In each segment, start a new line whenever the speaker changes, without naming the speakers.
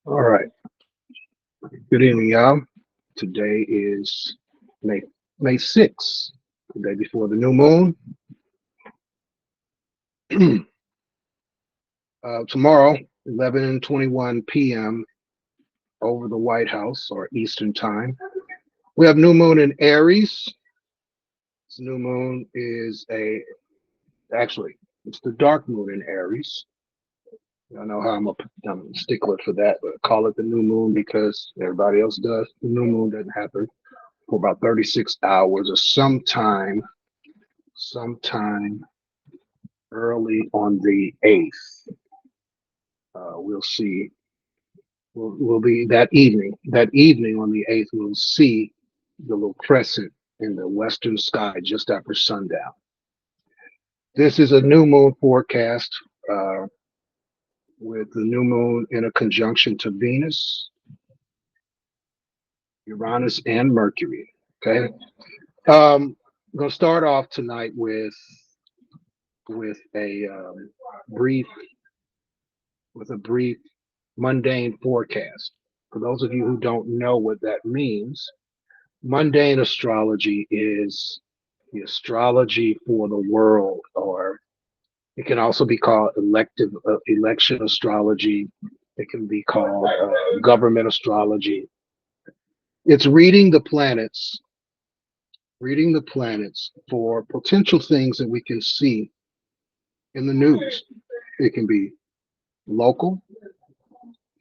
All right. Good evening, y'all. Today is May May 6th, the day before the new moon. Tomorrow, 11:21 p.m. over the White House or Eastern Time. We have new moon in Aries. This new moon is actually it's the dark moon in Aries. I know how I'm a stickler for that, but I call it the new moon because everybody else does. The new moon doesn't happen for about 36 hours or sometime early on the 8th. We'll see. We'll be that evening. That evening on the 8th, we'll see the little crescent in the western sky just after sundown. This is a new moon forecast uh, with the new moon in a conjunction to Venus, Uranus, and Mercury. Okay. I'm going to start off tonight with a brief with a brief mundane forecast. For those of you who don't know what that means, mundane astrology is the astrology for the world, or it can also be called election astrology. It can be called government astrology. It's reading the planets for potential things that we can see in the news. It can be local,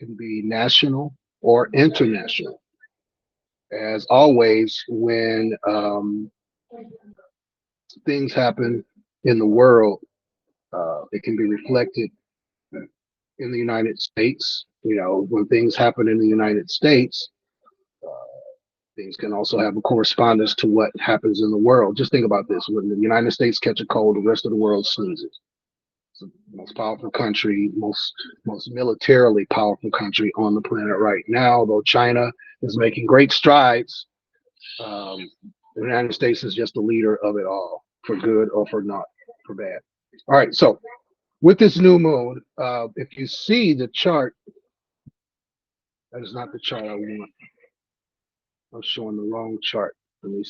it can be national or international. As always, when things happen in the world, it can be reflected in the United States. You know, when things happen in the United States, things can also have a correspondence to what happens in the world. Just think about this: when the United States catch a cold, the rest of the world sneezes. It's the most powerful country, most militarily powerful country on the planet right now. Though China is making great strides, um, the United States is just the leader of it all, for good or for not, for bad. All right, so with this new moon, if you see the chart, that is not the chart I want. I'm showing the wrong chart. Let me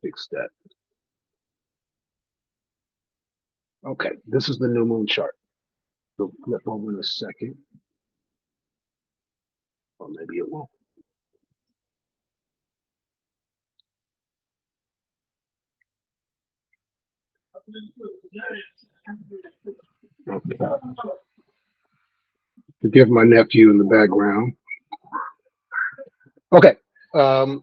fix that. Okay, this is the new moon chart. So flip over in a second, or maybe it won't. Okay. Forgive my nephew in the background. Okay,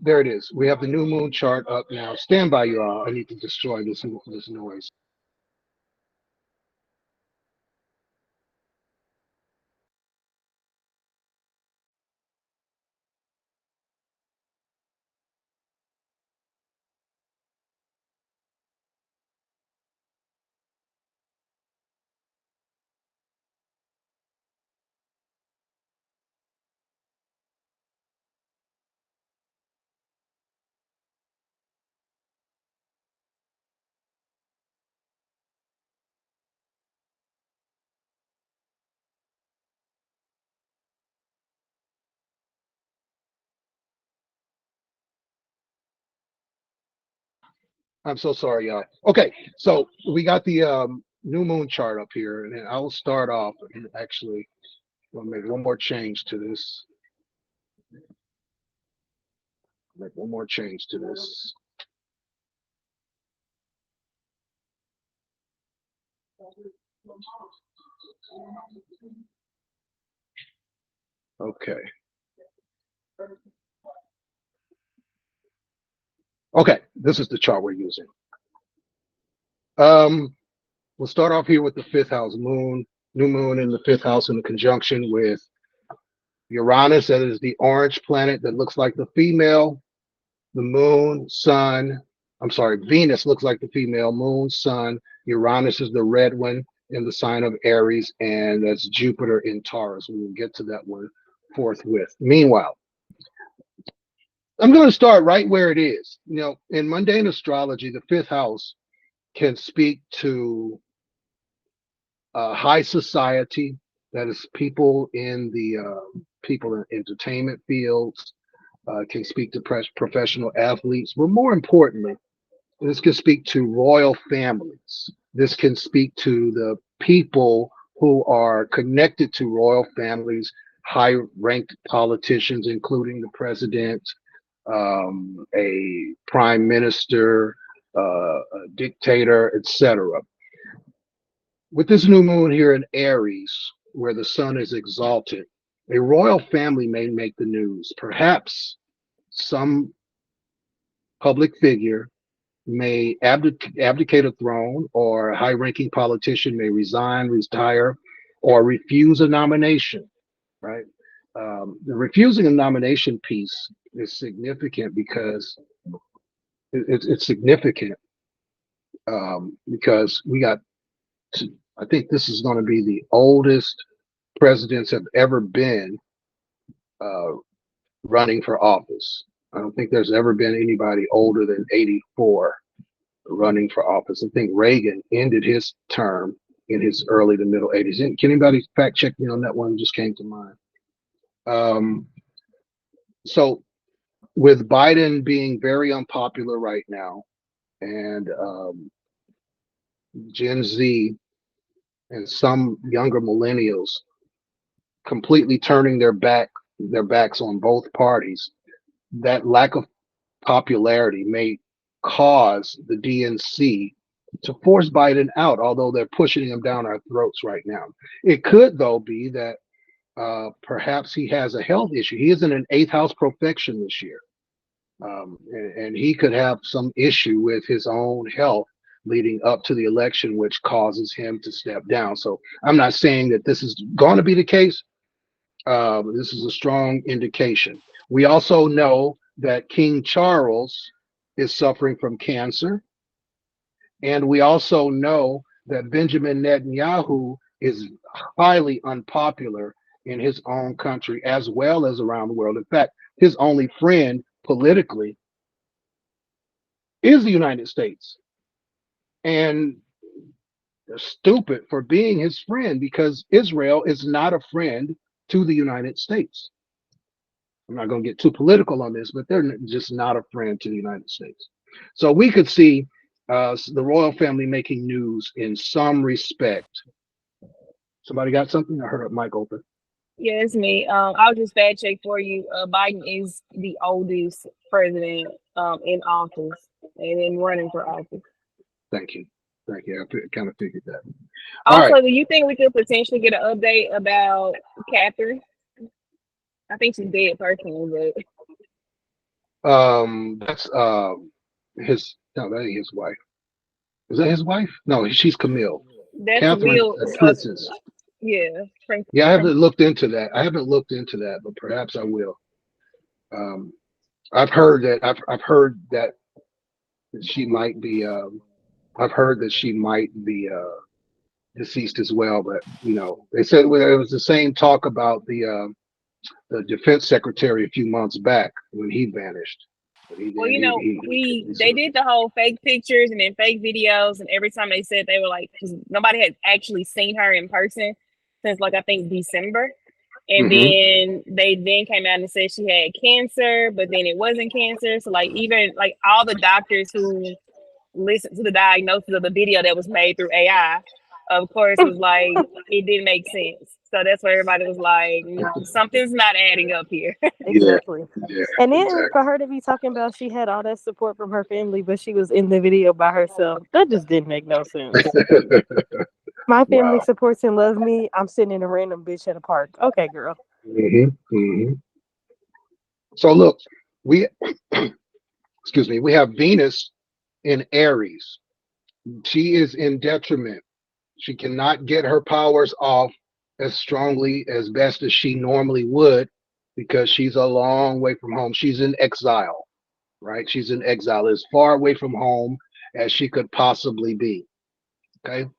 there it is. We have the new moon chart up now. Stand by, you all. I need to destroy this noise. I'm so sorry, y'all. Okay, so we got the new moon chart up here, and then I will start off and actually we'll make one more change to this. Make one more change to this. Okay. Okay, this is the chart we're using. Um, we'll start off here with the fifth house moon, new moon in the fifth house in conjunction with Uranus. That is the orange planet that looks like the female, the moon, sun. I'm sorry, Venus looks like the female, moon, sun. Uranus is the red one in the sign of Aries, and that's Jupiter in Taurus. We will get to that one forthwith. Meanwhile, I'm going to start right where it is. You know, in mundane astrology, the fifth house can speak to high society. That is people in the people in entertainment fields, can speak to professional athletes, but more importantly, this can speak to royal families. This can speak to the people who are connected to royal families, high ranked politicians, including the president, a prime minister, a dictator, etc. With this new moon here in Aries, where the sun is exalted, a royal family may make the news. Perhaps some public figure may abdicate a throne, or a high ranking politician may resign, retire, or refuse a nomination, right? The refusing a nomination piece is significant because it's significant because we got, I think this is going to be the oldest presidents have ever been uh, running for office. I don't think there's ever been anybody older than 84 running for office. I think Reagan ended his term in his early to middle 80s. Can anybody fact check me on that one? Just came to mind. Um, so with Biden being very unpopular right now, and Gen Z and some younger millennials completely turning their backs on both parties, that lack of popularity may cause the DNC to force Biden out, although they're pushing him down our throats right now. It could, though, be that perhaps he has a health issue. He is in an eighth house profection this year, and he could have some issue with his own health leading up to the election, which causes him to step down. So I'm not saying that this is going to be the case. This is a strong indication. We also know that King Charles is suffering from cancer. And we also know that Benjamin Netanyahu is highly unpopular in his own country as well as around the world. In fact, his only friend politically is the United States. And they're stupid for being his friend because Israel is not a friend to the United States. I'm not going to get too political on this, but they're just not a friend to the United States. So we could see the royal family making news in some respect. Somebody got something? I heard a mic open.
Yeah, it's me. I'll just fact check for you. Biden is the oldest president in office and in running for office.
Thank you. Thank you. I kind of figured that. All right.
Also, do you think we could potentially get an update about Catherine? I think she's dead personally, but
That's his, no, that ain't his wife. Is that his wife? No, she's Camille.
that's
Catherine,
real.
princess.
Yeah,
Yeah, I haven't looked into that. I haven't looked into that, but perhaps I will. Um, I've heard that she might be. I've heard that she might be deceased as well. But they said, well, it was the same talk about the defense secretary a few months back when he vanished. But
well,
he
they
sort of,
did the whole fake pictures and then fake videos, and every time they said they were like, 'cause nobody had actually seen her in person since like I think December. And
hmm
then they then came out and said she had cancer, but then it wasn't cancer. So like even like all the doctors who listened to the diagnosis of the video that was made through AI, of course, was like it didn't make sense. So that's where everybody was like, something's not adding up here.
yeah,
Exactly.
yeah,
And then
exactly.
for her to be talking about she had all that support from her family, but she was in the video by herself, that just didn't make no sense. My family
Wow.
supports and loves me. I'm sitting in a random bitch at a park. Okay, girl.
hmm So look, we excuse me, we have Venus in Aries. She is in detriment. She cannot get her powers off as strongly as best as she normally would because she's a long way from home. She's in exile, right? She's in exile, as far away from home as she could possibly be. Okay.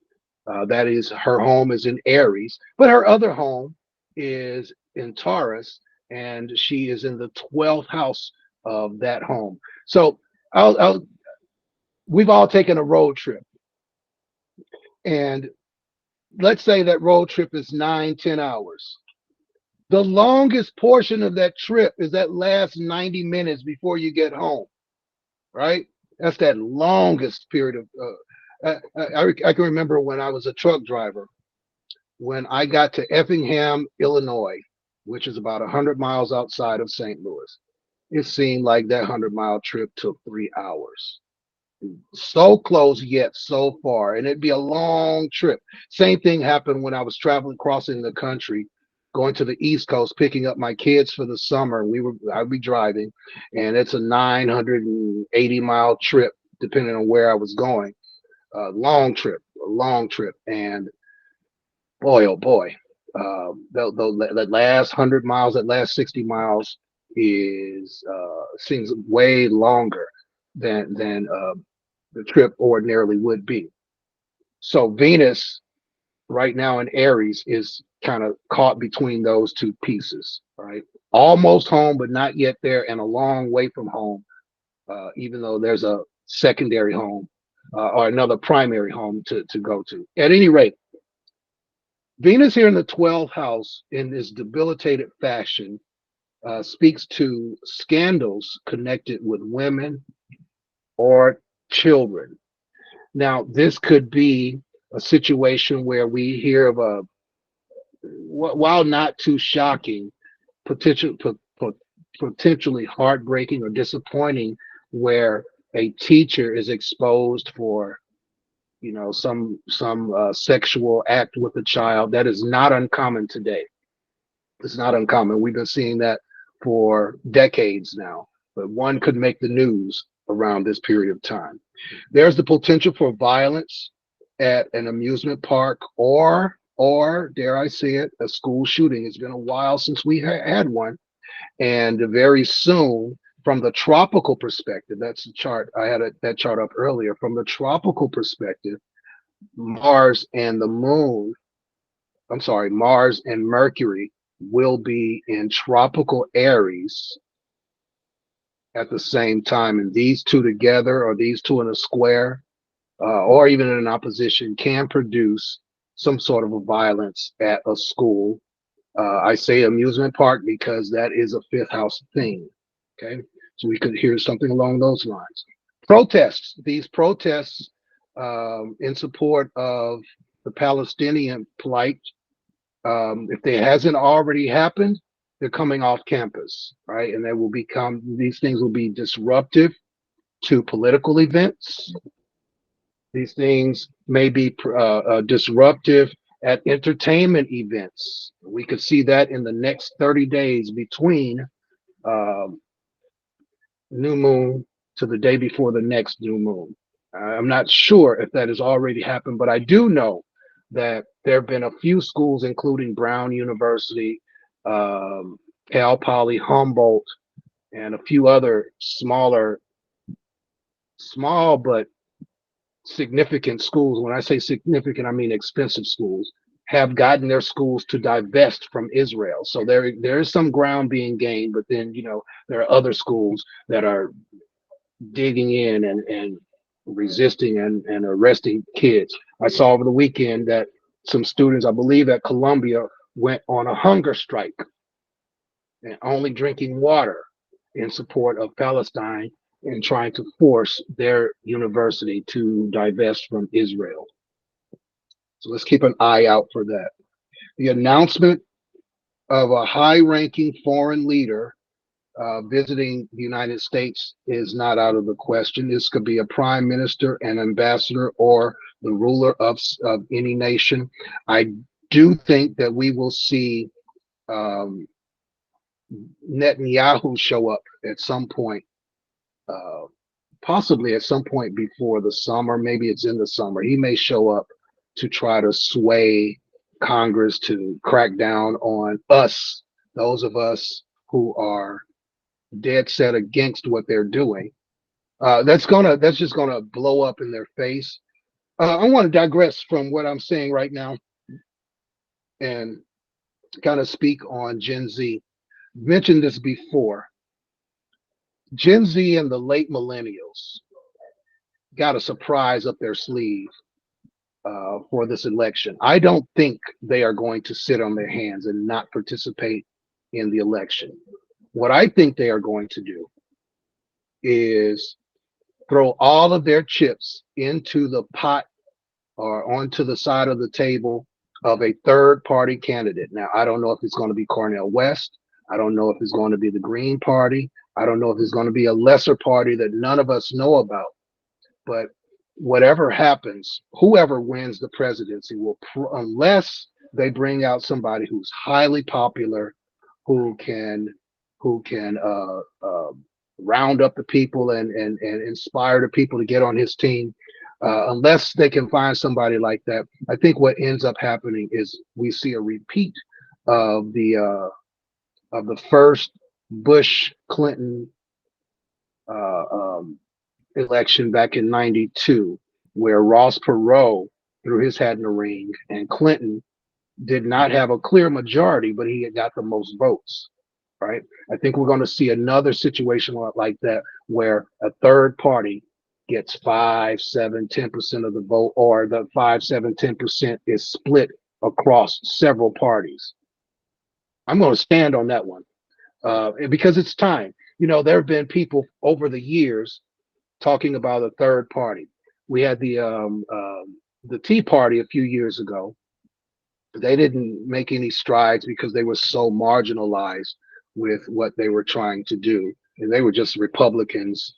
That is, her home is in Aries, but her other home is in Taurus, and she is in the 12th house of that home. So we've all taken a road trip, and let's say that road trip is 9, 10 hours. The longest portion of that trip is that last 90 minutes before you get home, right? That's that longest period of. I can remember when I was a truck driver, when I got to Effingham, Illinois, which is about 100 miles outside of St. Louis. It seemed like that 100-mile trip took 3 hours. So close yet so far, and it'd be a long trip. Same thing happened when I was traveling, crossing the country, going to the East Coast, picking up my kids for the summer. I'd be driving, and it's a 980-mile trip, depending on where I was going. A long trip, and boy, oh boy, the last 100 miles, that last 60 miles is seems way longer than the trip ordinarily would be. So Venus right now in Aries is kind of caught between those two pieces, right? Almost home, but not yet there, and a long way from home, even though there's a secondary home or another primary home to go to. At any rate, Venus here in the 12th house in this debilitated fashion speaks to scandals connected with women or children. Now, this could be a situation where we hear of a, while not too shocking, potential, potentially heartbreaking or disappointing, where a teacher is exposed for, some sexual act with a child. That is not uncommon today. It's not uncommon. We've been seeing that for decades now, but one could make the news around this period of time. There's the potential for violence at an amusement park, or dare I say it, a school shooting. It's been a while since we had one, and very soon, from the tropical perspective, that's the chart I had that chart up earlier. From the tropical perspective, Mars and the Moon, I'm sorry, Mars and Mercury will be in tropical Aries at the same time. And these two together, or these two in a square, or even in an opposition, can produce some sort of a violence at a school. I say amusement park because that is a fifth house thing. Okay. So we could hear something along those lines. Protests, these protests in support of the Palestinian plight, if it hasn't already happened, they're coming off campus, right? And they will become, these things will be disruptive to political events. These things may be disruptive at entertainment events. We could see that in the next 30 days between um, new moon to the day before the next new moon. I'm not sure if that has already happened, but I do know that there have been a few schools, including Brown University, um, Cal Poly, Humboldt, and a few other small but significant schools. When I say significant, I mean expensive schools, have gotten their schools to divest from Israel. So there is some ground being gained, but then there are other schools that are digging in and resisting and arresting kids. I saw over the weekend that some students, I believe at Columbia, went on a hunger strike and only drinking water in support of Palestine and trying to force their university to divest from Israel. So let's keep an eye out for that. The announcement of a high-ranking foreign leader visiting the United States is not out of the question. This could be a prime minister, an ambassador, or the ruler of any nation. I do think that we will see um, Netanyahu show up at some point, uh, possibly at some point before the summer. Maybe it's in the summer. He may show up to try to sway Congress to crack down on us, those of us who are dead set against what they're doing. That's just gonna blow up in their face. I want to digress from what I'm saying right now and kind of speak on Gen Z. Mentioned this before. Gen Z and the late millennials got a surprise up their sleeve for this election. I don't think they are going to sit on their hands and not participate in the election. What I think they are going to do is throw all of their chips into the pot or onto the side of the table of a third party candidate. Now, I don't know if it's going to be Cornel West. I don't know if it's going to be the Green Party. I don't know if it's going to be a lesser party that none of us know about. But whatever happens, whoever wins the presidency will, unless they bring out somebody who's highly popular, who can round up the people and inspire the people to get on his team. Unless they can find somebody like that, I think what ends up happening is we see a repeat of the first Bush Clinton uh, um, election back in '92, where Ross Perot threw his hat in the ring, and Clinton did not have a clear majority, but he had got the most votes. Right? I think we're going to see another situation like that, where a third party gets 5, 7, 10% of the vote, or the 5, 7, 10% is split across several parties. I'm going to stand on that one because it's time. You know, there have been people over the years talking about a third party. We had the Tea Party a few years ago. They didn't make any strides because they were so marginalized with what they were trying to do, and they were just Republicans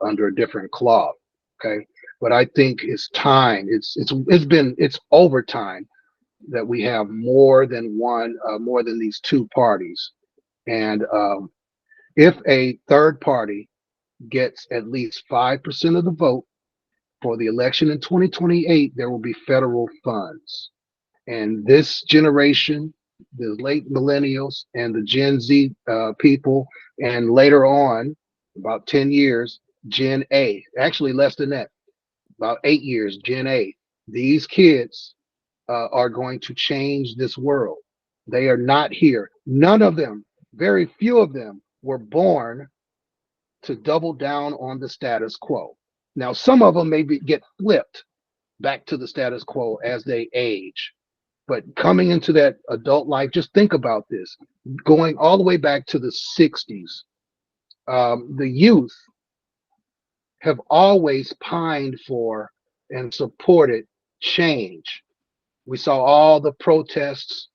under a different cloth. Okay, but I think it's time. It's over time that we have more than one, more than these two parties, and if a third party gets at least 5% of the vote for the election in 2028, there will be federal funds. And this generation, the late millennials and the Gen Z people, and later on, about 10 years, Gen A, actually less than that, about 8 years, Gen A, these kids are going to change this world. They are not here. None of them, very few of them, were born to double down on the status quo. Now, some of them maybe get flipped back to the status quo as they age. But coming into that adult life, just think about this. Going all the way back to the 60s, the youth have always pined for and supported change. We saw all the protests,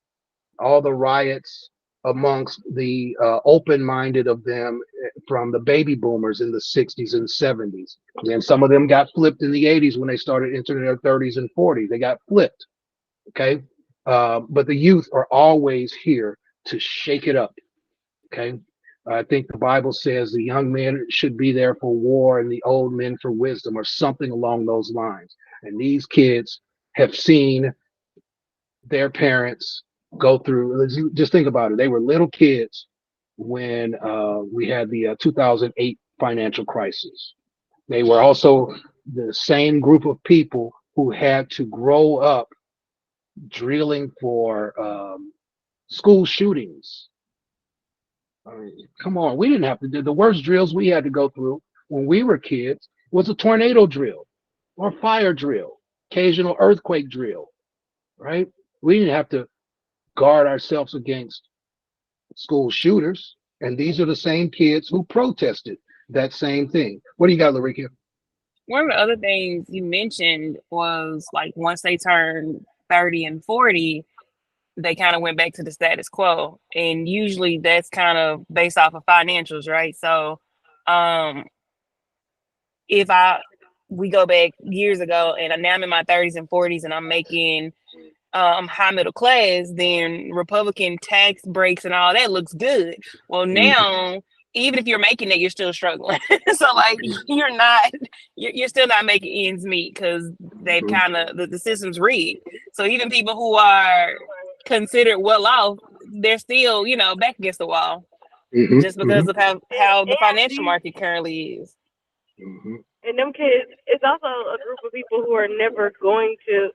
all the riots amongst the open-minded of them from the baby boomers in the 60s and 70s. And some of them got flipped in the 80s when they started entering their 30s and 40s. They got flipped. Okay. But the youth are always here to shake it up. Okay. I think the Bible says the young men should be there for war and the old men for wisdom, or something along those lines. And these kids have seen their parents go through. Just think about it. They were little kids when we had the 2008 financial crisis. They were also the same group of people who had to grow up drilling for school shootings. I mean, come on, we didn't have to do the worst drills we had to go through when we were kids was a tornado drill or fire drill, occasional earthquake drill, right? We didn't have to guard ourselves against school shooters. And these are the same kids who protested that same thing. What do you got, Larika?
One of the other things you mentioned was like once they turned 30 and 40, they kind of went back to the status quo. And usually that's kind of based off of financials, right? So if we go back years ago and now I'm in my 30s and 40s and I'm making high middle class, then Republican tax breaks and all that looks good. Well, now even if you're making it, you're still struggling. So like you're still not making ends meet because they've kind of the system's rigged. So even people who are considered well off, they're still back against the wall just because of how the financial market currently is.
And them kids, it's also a group of people who are never going to,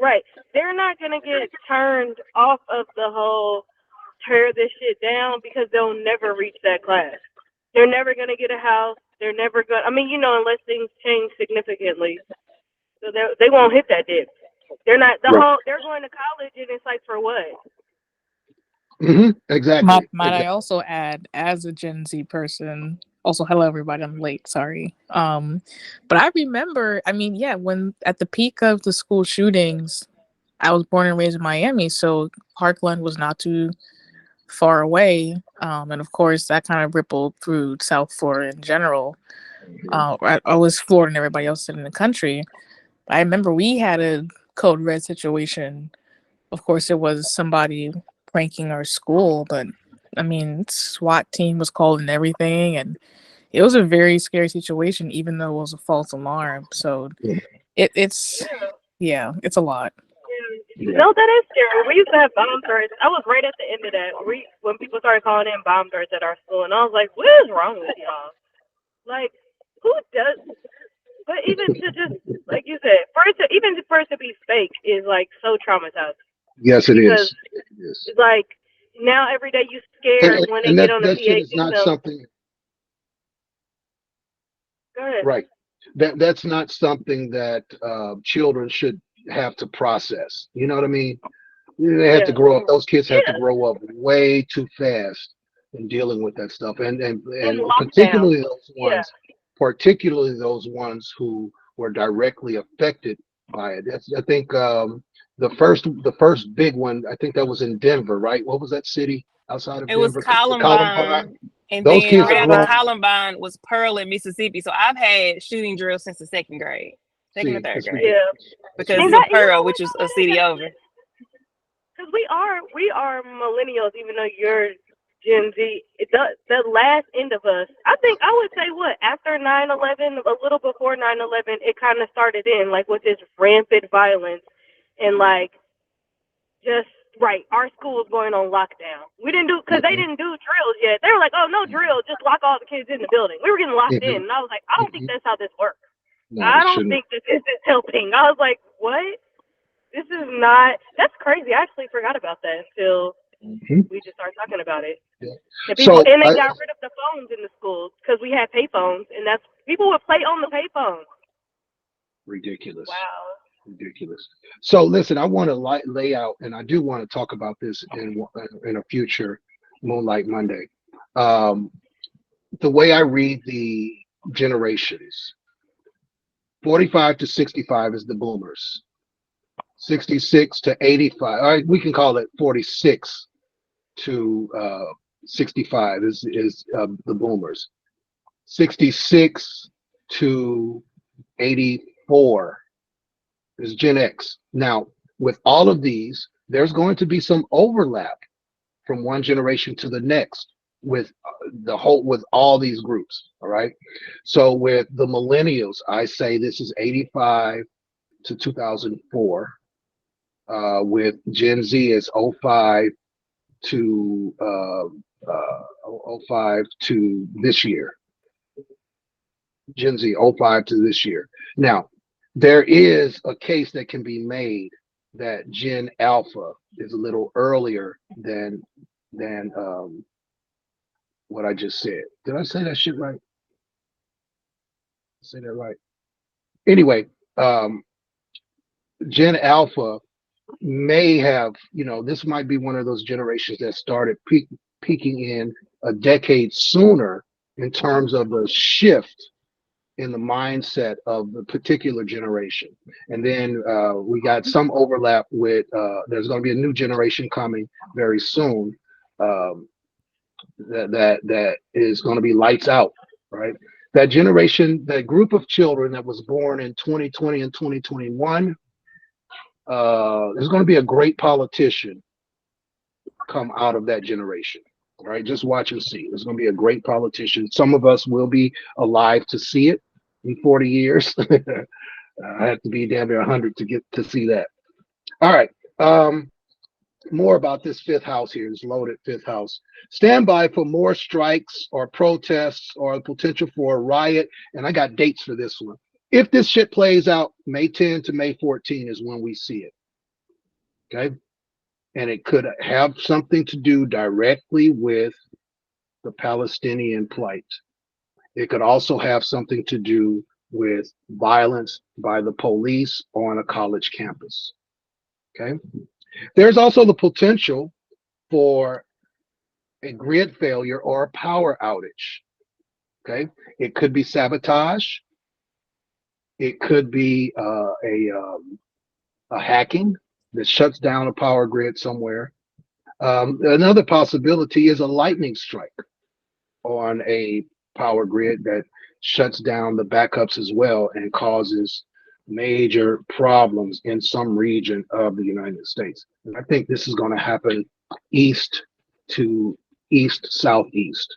right, they're not going to get turned off of the whole tear this shit down because they'll never reach that class. They're never going to get a house. They're never going, unless things change significantly. So they won't hit that dip. They're not the
Right.
whole. They're going to college, and it's like for what?
Exactly.
Might I also add, as a Gen Z person, also hello everybody, I'm late, sorry. But I remember, I mean, yeah, when at the peak of the school shootings, I was born and raised in Miami, so Parkland was not too far away. And of course that kind of rippled through South Florida in general. I was Florida and everybody else in the country. I remember we had a code red situation. Of course, it was somebody pranking our school, but I mean, SWAT team was called and everything, and it was a very scary situation, even though it was a false alarm. So it's yeah, it's a lot.
Yeah. No, that is scary. We used to have bomb threats. I was right at the end of that. When people started calling in bomb threats at our school, and I was like, "What is wrong with y'all? Like, who does?" But even to just like you said, for it to be fake is like so traumatizing.
Yes, it
because
is. Yes.
it's like now every day you scared when they
And
get
that
on the
that shit
PA
is not
system.
something.
Go ahead.
Right. That's not something that children should have to process. You know what I mean? They have to
Yeah.
grow up. Those kids have to
Yeah.
grow up way too fast in dealing with that stuff, and
In lockdown.
particularly those
Yeah.
ones who were directly affected by it. I think the first big one. I think that was in Denver, right? What was that city outside of
It was
Denver? Columbine.
Columbine, and
Those
then
kids
right
are
after
grown.
Columbine was Pearl in Mississippi. So I've had shooting drills since the second grade, second or
See,
third
it's
grade,
Yeah.
ridiculous. It's
because
And
of
that you
ridiculous.
know
Pearl,
what
which is
though,
a
that is
city over.
actually because we are millennials, even though you're Gen Z. The last end of us. I think I would say what after 9/11, a little before 9/11, it kind of started in like with this rampant violence and like just right. Our school was going on lockdown. We didn't do because they
Mhm,
didn't do drills yet. They were like, oh no drill, just lock all the kids in the building. We were getting locked
mhm,
in, and I was like, I don't think
mhm.
that's how this works.
No,
I
it
don't
shouldn't.
think this is helping. I was like, what? This is not. That's crazy. I actually forgot about that until
Mhm.
we just started talking about it.
Yeah.
And
So
they got rid of the phones in the schools because we had payphones, and that's people would play on the payphones.
ridiculous.
Wow.
Ridiculous. So listen, I want to lay out, and I do want to talk about this in a future Moonlight Monday. Um, the way I read the generations, 45 to 65 is the boomers. 66 to 85, all right, we can call it 46 to 65 is the boomers. 66 to 84 is Gen X. Now, with all of these, there's going to be some overlap from one generation to the next with with all these groups. All right. So with the millennials, I say this is 85 to 2004. With Gen Z is '05 to '05 to this year. Gen Z '05 to this year. Now, there is a case that can be made that Gen Alpha is a little earlier than what I just said. Did I say that shit right? Say that right. Anyway, um, Gen Alpha may have, this might be one of those generations that started peaking in a decade sooner in terms of the shift in the mindset of the particular generation. And then we got some overlap with, there's going to be a new generation coming very soon um, that is going to be lights out, right? That generation, that group of children that was born in 2020 and 2021, there's going to be a great politician come out of that generation. Right, just watch and see. There's going to be a great politician. Some of us will be alive to see it in 40 years. I have to be damn near 100 to get to see that. All right. More about this fifth house here, this loaded fifth house. Stand by for more strikes or protests or the potential for a riot. And I got dates for this one. If this shit plays out, May 10 to May 14 is when we see it. Okay. And it could have something to do directly with the Palestinian plight. It could also have something to do with violence by the police on a college campus. Okay. There's also the potential for a grid failure or a power outage. Okay. It could be sabotage. It could be a hacking that shuts down a power grid somewhere. Another possibility is a lightning strike on a power grid that shuts down the backups as well and causes major problems in some region of the United States. And I think this is going to happen east to east southeast,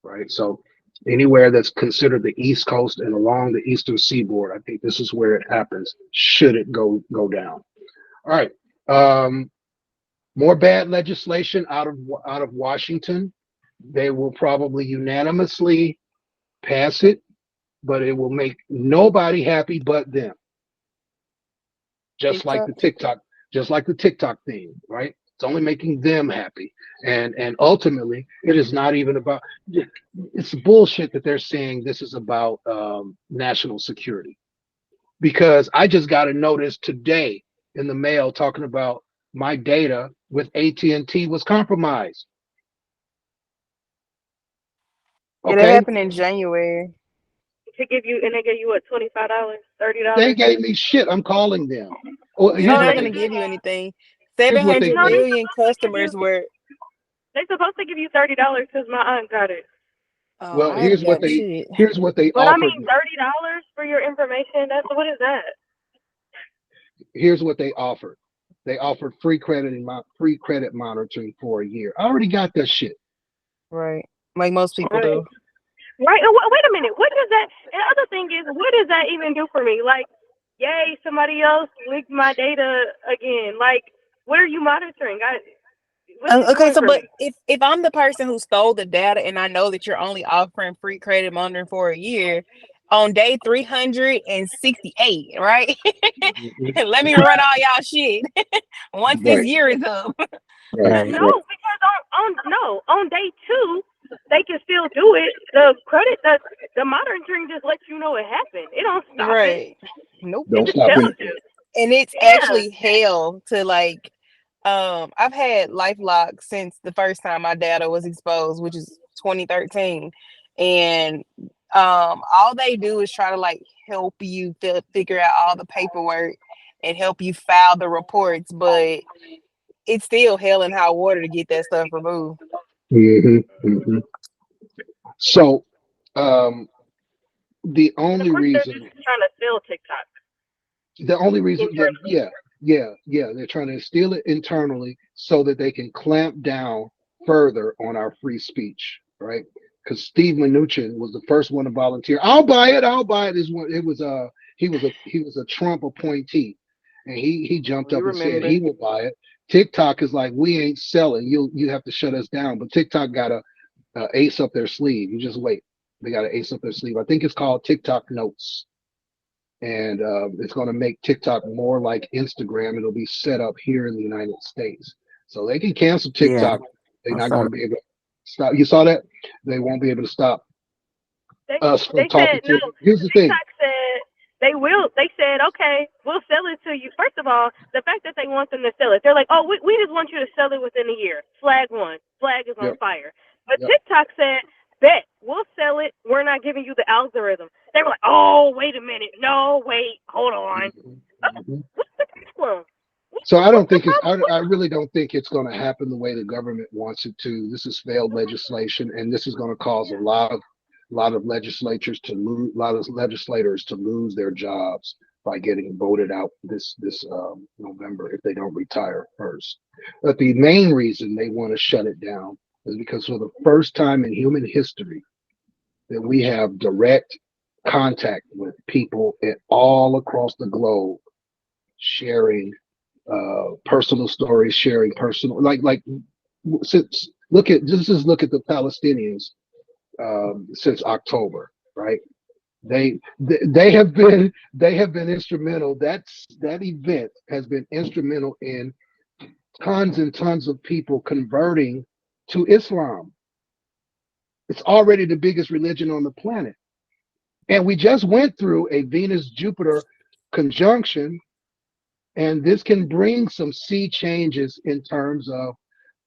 right? So anywhere that's considered the East Coast and along the eastern seaboard, I think this is where it happens. Should it go down? All right. More bad legislation out of Washington. They will probably unanimously pass it, but it will make nobody happy but them. Just like the TikTok thing, right? It's only making them happy. And ultimately, it is not even about, it's bullshit that they're saying this is about national security. Because I just got a notice today in the mail talking about my data with AT&T was compromised.
Yeah, that happened in January.
To give you, and they gave you what, $25, $30?
They gave me shit. I'm calling them.
Well, they're not going to give you anything. 700 million customers were.
They're supposed to give you $30 because my aunt got it.
Well, here's what they
But
offered.
I mean, $30 for your information. What is that?
Here's what they offered. They offered free credit monitoring for a year. I already got that shit.
Right, like most people do.
Right. Wait a minute. What does that? And the other thing is, what does that even do for me? Like, yay, somebody else leaked my data again. Like, what are you monitoring?
Okay, so but if I'm the person who stole the data and I know that you're only offering free credit monitoring for a year, on day 368, right? Let me run all y'all shit once this year is up.
Right.
No, because on day 2, they can still do it. The monitoring just lets you know it happened. It don't stop it.
Nope.
Don't stop it.
And it's actually hell to like. I've had LifeLock since the first time my data was exposed, which is 2013, and all they do is try to like help you figure out all the paperwork and help you file the reports, but it's still hell and high water to get that stuff removed.
So, the only reason
they're just trying to steal TikTok.
The only reason, they're trying to steal it internally so that they can clamp down further on our free speech, right? Because Steve Mnuchin was the first one to volunteer. I'll buy it. He was a Trump appointee, and he jumped up and said he would buy it. TikTok is like, we ain't selling. You have to shut us down. But TikTok got a ace up their sleeve. You just wait. They got an ace up their sleeve. I think it's called TikTok Notes. And it's going to make TikTok more like Instagram. It'll be set up here in the United States, so they can cancel TikTok. They're not going to be able to stop. You saw that? They won't be able to stop us from talking to them. Here's the thing.
TikTok said they will. They said, okay, we'll sell it to you. First of all, the fact that they want them to sell it, they're like, oh, we just want you to sell it within a year. Flag 1. Flag is on fire. But TikTok said, bet, we'll sell it. We're not giving you the algorithm. They were like, oh, wait a minute. No, wait, hold on. What's the problem?
So I really don't think it's going to happen the way the government wants it to. This is failed legislation, and this is going to cause a lot of legislators to lose their jobs by getting voted out this November if they don't retire first. But the main reason they want to shut it down is because for the first time in human history that we have direct contact with people all across the globe sharing personal stories, sharing personal look at the Palestinians since October, right? They have been instrumental. That event has been instrumental in tons and tons of people converting to Islam. It's already the biggest religion on the planet. And we just went through a Venus-Jupiter conjunction, and this can bring some sea changes in terms of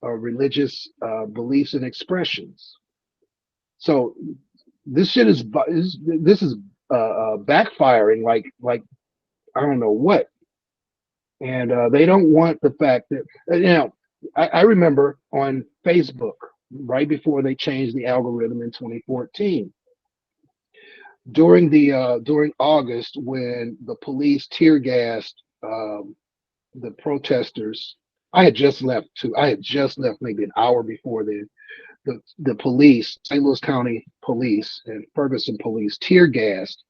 religious beliefs and expressions. So this shit this is backfiring like I don't know what, and they don't want the fact that I remember on Facebook right before they changed the algorithm in 2014 during August when the police tear gassed the protesters. I had just left maybe an hour before then. The police, St. Louis County Police and Ferguson Police, tear gassed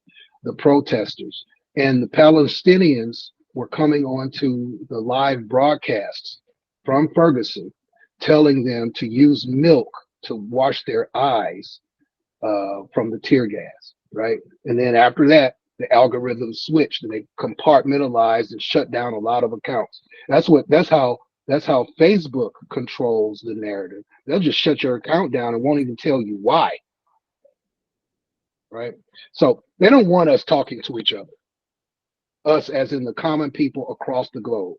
the protesters, and the Palestinians were coming on to the live broadcasts from Ferguson, telling them to use milk to wash their eyes from the tear gas, right? And then after that, the algorithm switched and they compartmentalized and shut down a lot of accounts. That's how Facebook controls the narrative. They'll just shut your account down and won't even tell you why, right? So they don't want us talking to each other, us as in the common people across the globe.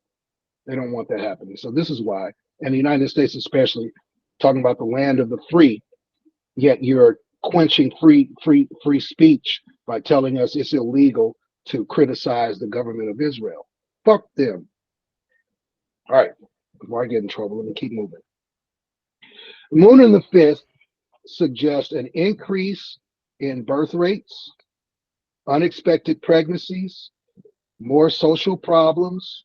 They don't want that happening. So this is why, and the United States especially, talking about the land of the free, yet you're quenching free speech by telling us it's illegal to criticize the government of Israel. Fuck them. All right, before I get in trouble, let me keep moving. Moon in the fifth suggests an increase in birth rates, unexpected pregnancies, more social problems.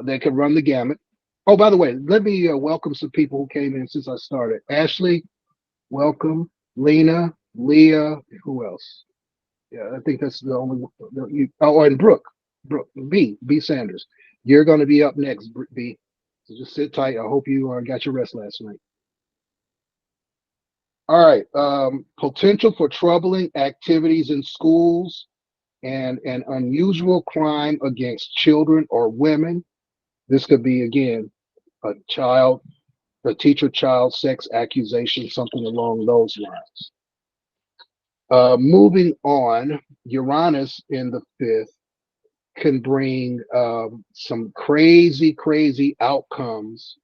They could run the gamut. Oh, by the way, let me welcome some people who came in since I started. Ashley, welcome. Lena, Leah, who else? Yeah, I think that's the only one. Oh, and Brooke B Sanders. You're going to be up next, B. So just sit tight. I hope you got your rest last night. All right. Potential for troubling activities in schools and an unusual crime against children or women. This could be, again, a teacher-child sex accusation, something along those lines. Moving on, Uranus in the fifth can bring some crazy outcomes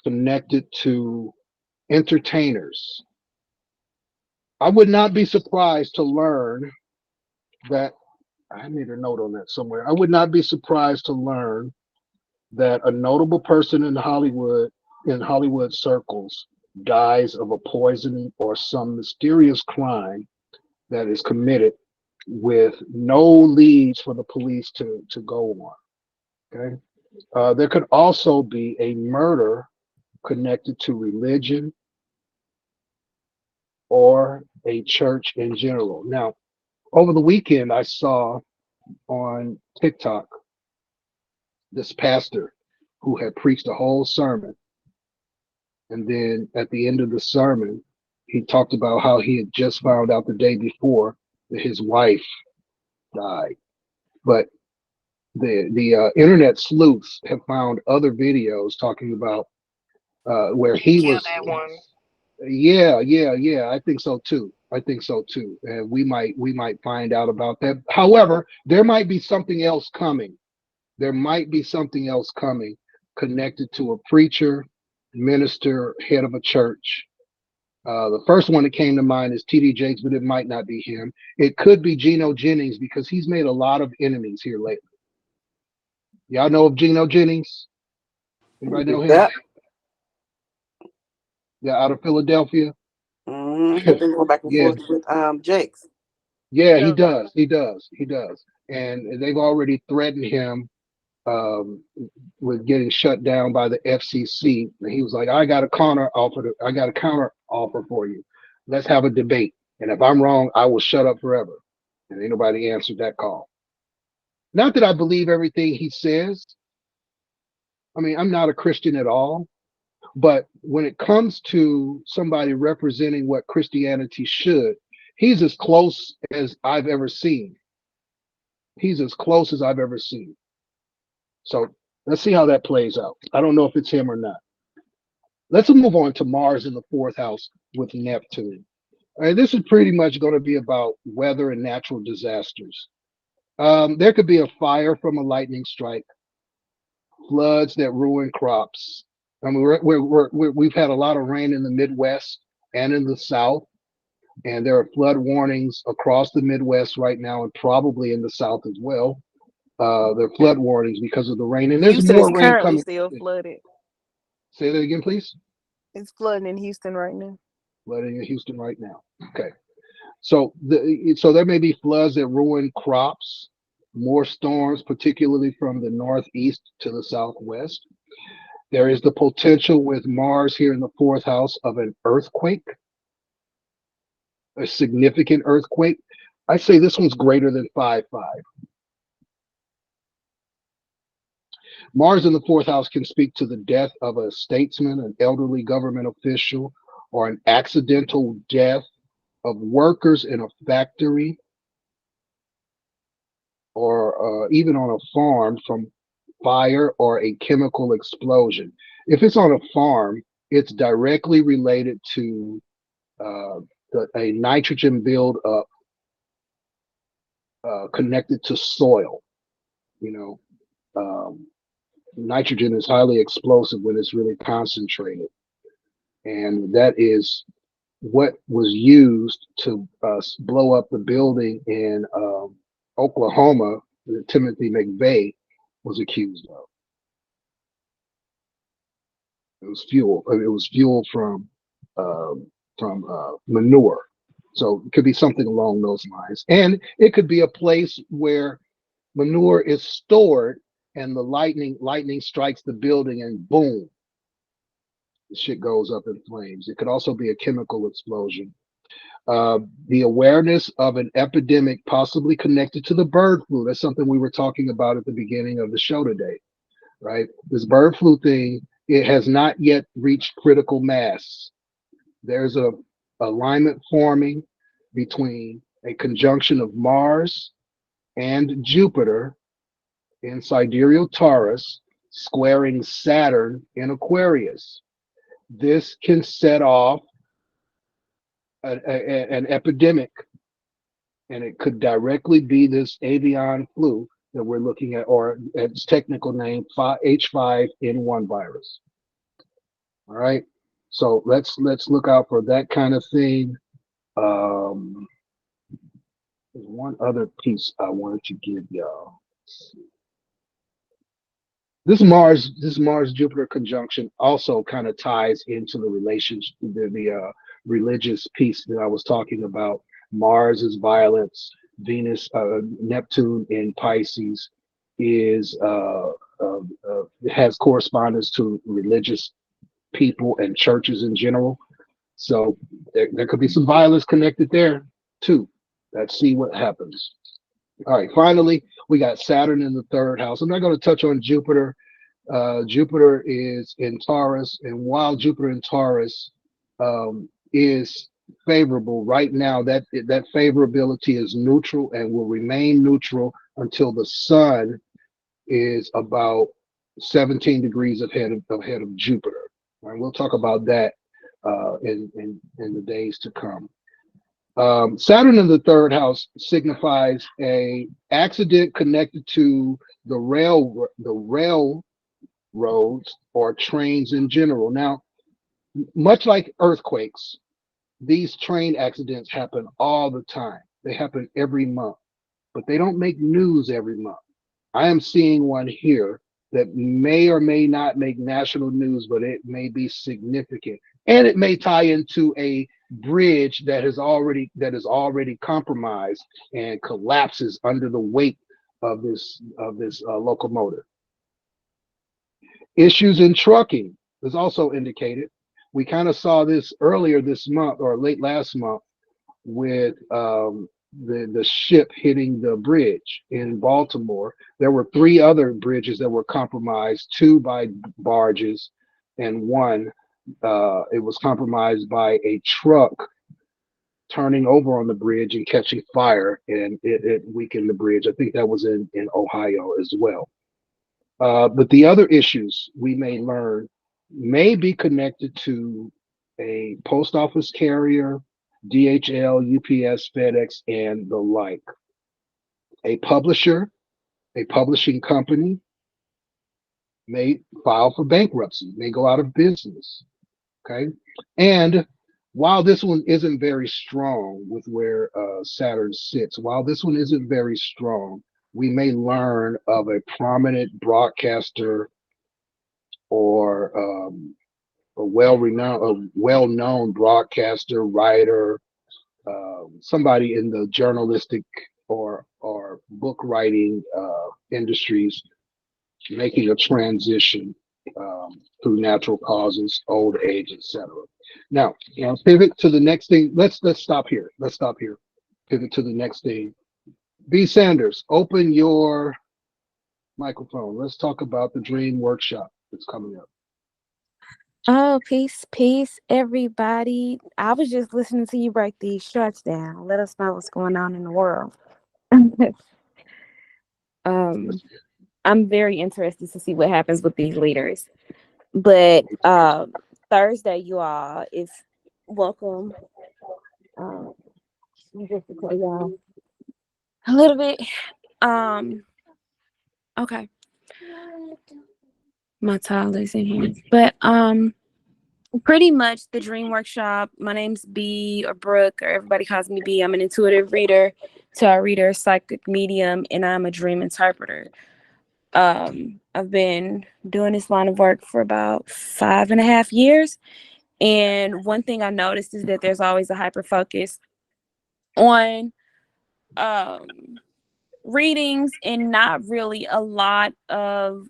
connected to entertainers. I would not be surprised to learn that, I made a note on that somewhere. I would not be surprised to learn that a notable person in Hollywood circles dies of a poisoning or some mysterious crime that is committed with no leads for the police to go on. Okay. There could also be a murder connected to religion or a church in general. Now, over the weekend, I saw on TikTok this pastor who had preached a whole sermon. And then at the end of the sermon, he talked about how he had just found out the day before that his wife died. But the internet sleuths have found other videos talking about where he
Kill
was.
that one.
Yeah. I think so too. And we might find out about that. However, there might be something else coming. Connected to a preacher, minister, head of a church. The first one that came to mind is T.D. Jakes, but it might not be him. It could be Geno Jennings because he's made a lot of enemies here lately. Y'all know of Geno Jennings? Anybody know him?
That.
Yeah, out of Philadelphia.
Mm-hmm. He's been going back and
Yeah.
forth with Jakes.
Yeah, he does. And they've already threatened him with getting shut down by the FCC. And he was like, I got a counter offer for you. Let's have a debate. And if I'm wrong, I will shut up forever. And ain't nobody answered that call. Not that I believe everything he says. I mean, I'm not a Christian at all. But when it comes to somebody representing what Christianity should, he's as close as I've ever seen. So let's see how that plays out. I don't know if it's him or not. Let's move on to Mars in the fourth house with Neptune. All right, this is pretty much going to be about weather and natural disasters. There could be a fire from a lightning strike, floods that ruin crops. I mean, we've had a lot of rain in the Midwest and in the South, and there are flood warnings across the Midwest right now, and probably in the South as well. There are flood warnings because of the rain, and there's
Houston is
more rain
currently
coming.
still flooded.
Say that again, please.
It's flooding in Houston right now.
Flooding in Houston right now. Okay. So there may be floods that ruin crops, more storms, particularly from the northeast to the southwest. There is the potential with Mars here in the fourth house of an earthquake, a significant earthquake. I say this one's greater than 5.5. Mars in the fourth house can speak to the death of a statesman, an elderly government official, or an accidental death of workers in a factory or even on a farm from fire or a chemical explosion. If it's on a farm, it's directly related to uh, a nitrogen buildup connected to soil. You know, nitrogen is highly explosive when it's really concentrated, and that is what was used to blow up the building in Oklahoma that Timothy McVeigh was accused of. It was fuel. It was fuel from manure. So it could be something along those lines, and it could be a place where manure is stored, and the lightning strikes the building, and boom, the shit goes up in flames. It could also be a chemical explosion. The awareness of an epidemic possibly connected to the bird flu. That's something we were talking about at the beginning of the show today, right? This bird flu thing, it has not yet reached critical mass. There's a alignment forming between a conjunction of Mars and Jupiter in sidereal Taurus, squaring Saturn in Aquarius. This can set off an epidemic, and it could directly be this avian flu that we're looking at, or its technical name, H5N1 virus. All right. So let's look out for that kind of thing. Um, there's one other piece I wanted to give y'all. This Mars Jupiter conjunction also kind of ties into the relationship, the religious piece that I was talking about. Mars is violence. Venus, Neptune in Pisces is has correspondence to religious people and churches in general. So there could be some violence connected there too. Let's see what happens. All right, finally, we got Saturn in the third house. I'm not going to touch on Jupiter. Jupiter is in Taurus, and while Jupiter in Taurus is favorable right now, that favorability is neutral and will remain neutral until the Sun is about 17 degrees ahead of Jupiter. All right, we'll talk about that in the days to come. Saturn in the third house signifies a accident connected to the railroads or trains in general. Now, much like earthquakes, these train accidents happen all the time. They happen every month, but they don't make news every month. I am seeing one here that may or may not make national news, but it may be significant, and it may tie into a bridge that is already compromised and collapses under the weight of this locomotive. Issues in trucking is also indicated. We kind of saw this earlier this month or late last month with the ship hitting the bridge in Baltimore. There were 3 other bridges that were compromised, 2 by barges, and one it was compromised by a truck turning over on the bridge and catching fire, and it weakened the bridge. I think that was in Ohio as well. But the other issues we may learn may be connected to a post office carrier, DHL, UPS, FedEx, and the like. A publisher, a publishing company may file for bankruptcy, may go out of business. Okay. And while this one isn't very strong with where Saturn sits, while this one isn't very strong, we may learn of a prominent broadcaster or a well-known broadcaster, writer, somebody in the journalistic or book writing industries making a transition through natural causes, old age, etc. Now, pivot to the next thing. Let's stop here. Let's stop here. Pivot to the next thing. B. Sanders, open your microphone. Let's talk about the dream workshop that's coming up.
Oh, peace, everybody. I was just listening to you break these charts down. Let us know what's going on in the world. I'm very interested to see what happens with these leaders. But Thursday, you all, is welcome. Just to tell y'all a little bit. Okay. My toddler's in here. But pretty much the dream workshop. My name's B or Brooke, or everybody calls me B. I'm an intuitive reader, tarot reader, psychic medium, and I'm a dream interpreter. I've been doing this line of work for about 5.5 years. And one thing I noticed is that there's always a hyper focus on readings and not really a lot of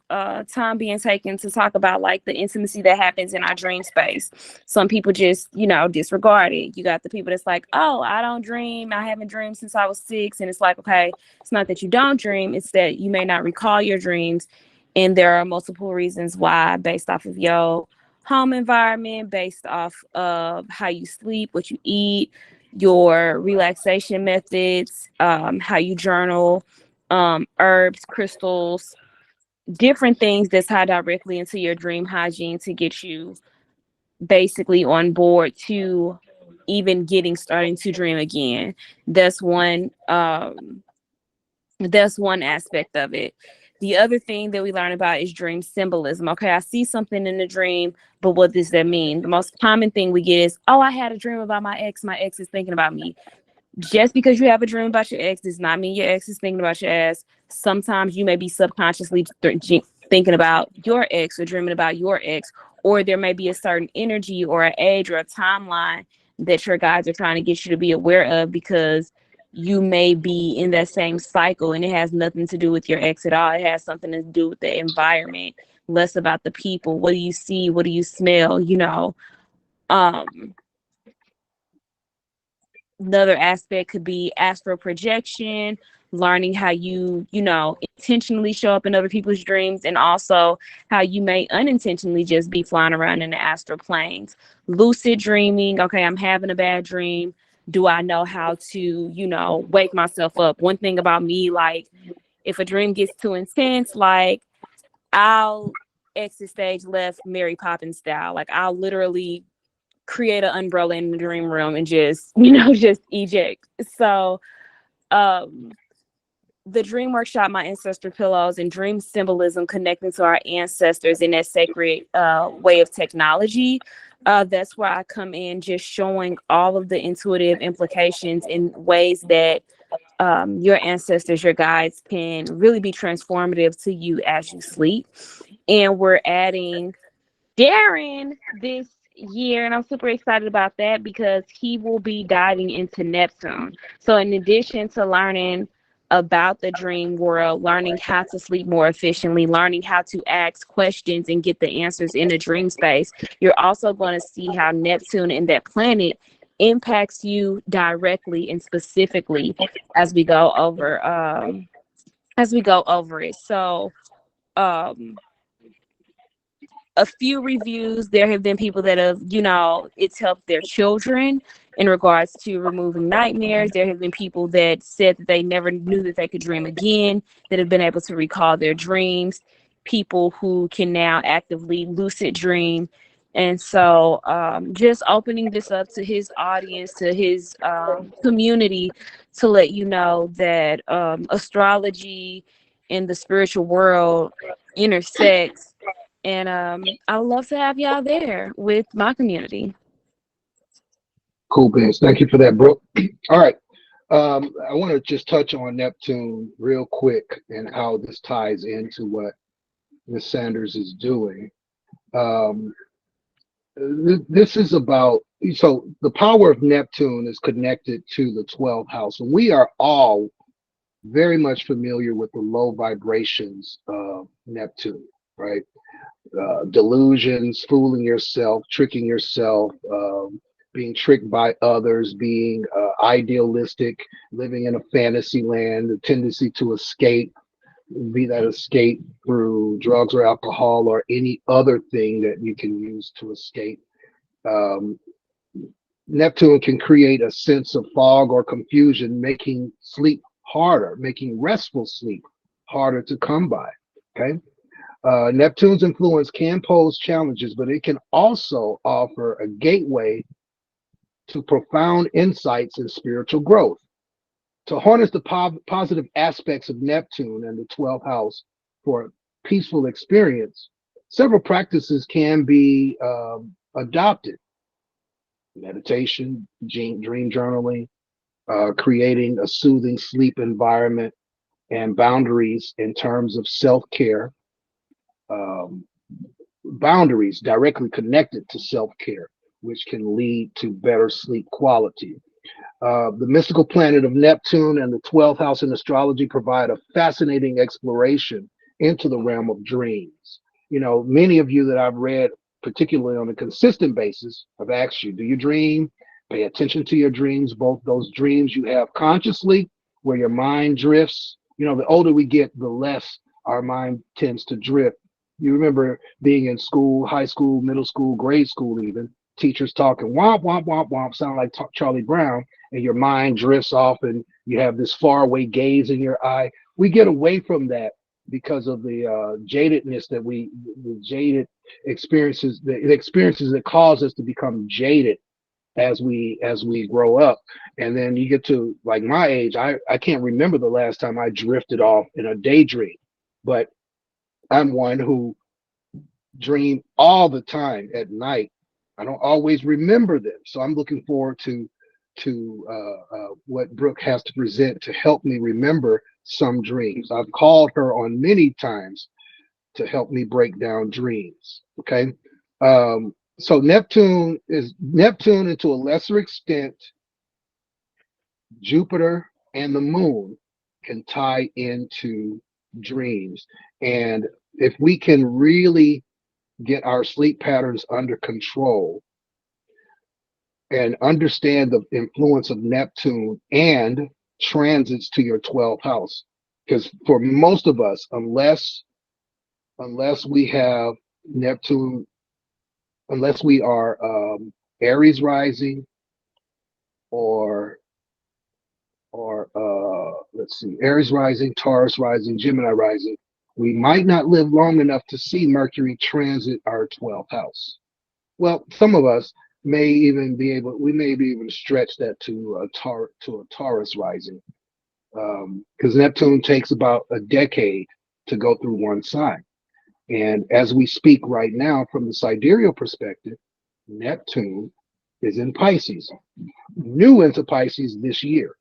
time being taken to talk about like the intimacy that happens in our dream space. Some people just, disregard it. You got the people that's like, oh, I don't dream. I haven't dreamed since I was 6. And it's like, okay, it's not that you don't dream. It's that you may not recall your dreams. And there are multiple reasons why, based off of your home environment, based off of how you sleep, what you eat, your relaxation methods, how you journal, herbs, crystals, different things that tie directly into your dream hygiene to get you basically on board to even starting to dream again. That's one aspect of it. The other thing that we learn about is dream symbolism. Okay, I see something in the dream, but what does that mean? The most common thing we get is, oh, I had a dream about my ex. My ex is thinking about me. Just because you have a dream about your ex does not mean your ex is thinking about your ass. Sometimes you may be subconsciously thinking about your ex or dreaming about your ex, or there may be a certain energy or an age or a timeline that your guides are trying to get you to be aware of, because you may be in that same cycle, and it has nothing to do with your ex at all. It has something to do with the environment, less about the people. What do you see? What do you smell? Another aspect could be astral projection, learning how you intentionally show up in other people's dreams, and also how you may unintentionally just be flying around in the astral planes. Lucid dreaming. Okay, I'm having a bad dream. Do I know how to, wake myself up? One thing about me, like, if a dream gets too intense, like, I'll exit stage left Mary Poppins style. Like, I'll literally create an umbrella in the dream room and just eject. So the dream workshop, my ancestor pillows, and dream symbolism, connecting to our ancestors in that sacred way of technology. That's where I come in, just showing all of the intuitive implications in ways that your ancestors, your guides, can really be transformative to you as you sleep. And we're adding Darren this year, and I'm super excited about that because he will be diving into Neptune. So in addition to learning about the dream world, learning how to sleep more efficiently, learning how to ask questions and get the answers in the dream space, you're also going to see how Neptune and that planet impacts you directly and specifically as we go over it. So a few reviews, there have been people that have, it's helped their children in regards to removing nightmares. There have been people that said that they never knew that they could dream again, that have been able to recall their dreams. People who can now actively lucid dream And so just opening this up to his audience, to his community, to let you know that astrology and the spiritual world intersects. And I would love to have y'all there with my community.
Cool beans. Thank you for that, Brooke. All right. I want to just touch on Neptune real quick and how this ties into what Ms. Sanders is doing. Um, this is about, so the power of Neptune is connected to the 12th house. And we are all very much familiar with the low vibrations of Neptune, right? Delusions, fooling yourself, tricking yourself, being tricked by others, being idealistic, living in a fantasy land, the tendency to escape, be that escape through drugs or alcohol or any other thing that you can use to escape. Um, Neptune can create a sense of fog or confusion, making sleep harder, making restful sleep harder to come by. Okay. Neptune's influence can pose challenges, but it can also offer a gateway to profound insights and spiritual growth. To harness the positive aspects of Neptune and the 12th house for a peaceful experience, several practices can be adopted. Meditation, dream journaling, creating a soothing sleep environment, and boundaries in terms of self-care. Um, Boundaries directly connected to self-care, which can lead to better sleep quality. The mystical planet of Neptune and the 12th house in astrology provide a fascinating exploration into the realm of dreams. You know, many of you that I've read, particularly on a consistent basis, have asked you, do you dream? Pay attention to your dreams, both those dreams you have consciously, where your mind drifts. You know, the older we get, the less our mind tends to drift. You remember being in school, high school, middle school, grade school, even teachers talking womp, womp, womp, womp, sound like Charlie Brown, and your mind drifts off and you have this faraway gaze in your eye. We get away from that because of the jadedness that the jaded experiences, the experiences that cause us to become jaded as we grow up. And then you get to like my age, I can't remember the last time I drifted off in a daydream, but I'm one who dream all the time at night. I don't always remember them, so I'm looking forward to what Brooke has to present to help me remember some dreams. I've called her on many times to help me break down dreams. Okay, so Neptune, and to a lesser extent, Jupiter and the Moon can tie into dreams, and if we can really get our sleep patterns under control and understand the influence of Neptune and transits to your 12th house. Because for most of us, unless we have Neptune, unless we are Aries rising or let's see, Aries rising, Taurus rising, Gemini rising, we might not live long enough to see Mercury transit our 12th house. Well, some of us may even be able, we may be able to stretch that to a Taurus rising, because Neptune takes about a decade to go through one sign. And as we speak right now, from the sidereal perspective, Neptune is in Pisces, new into Pisces this year,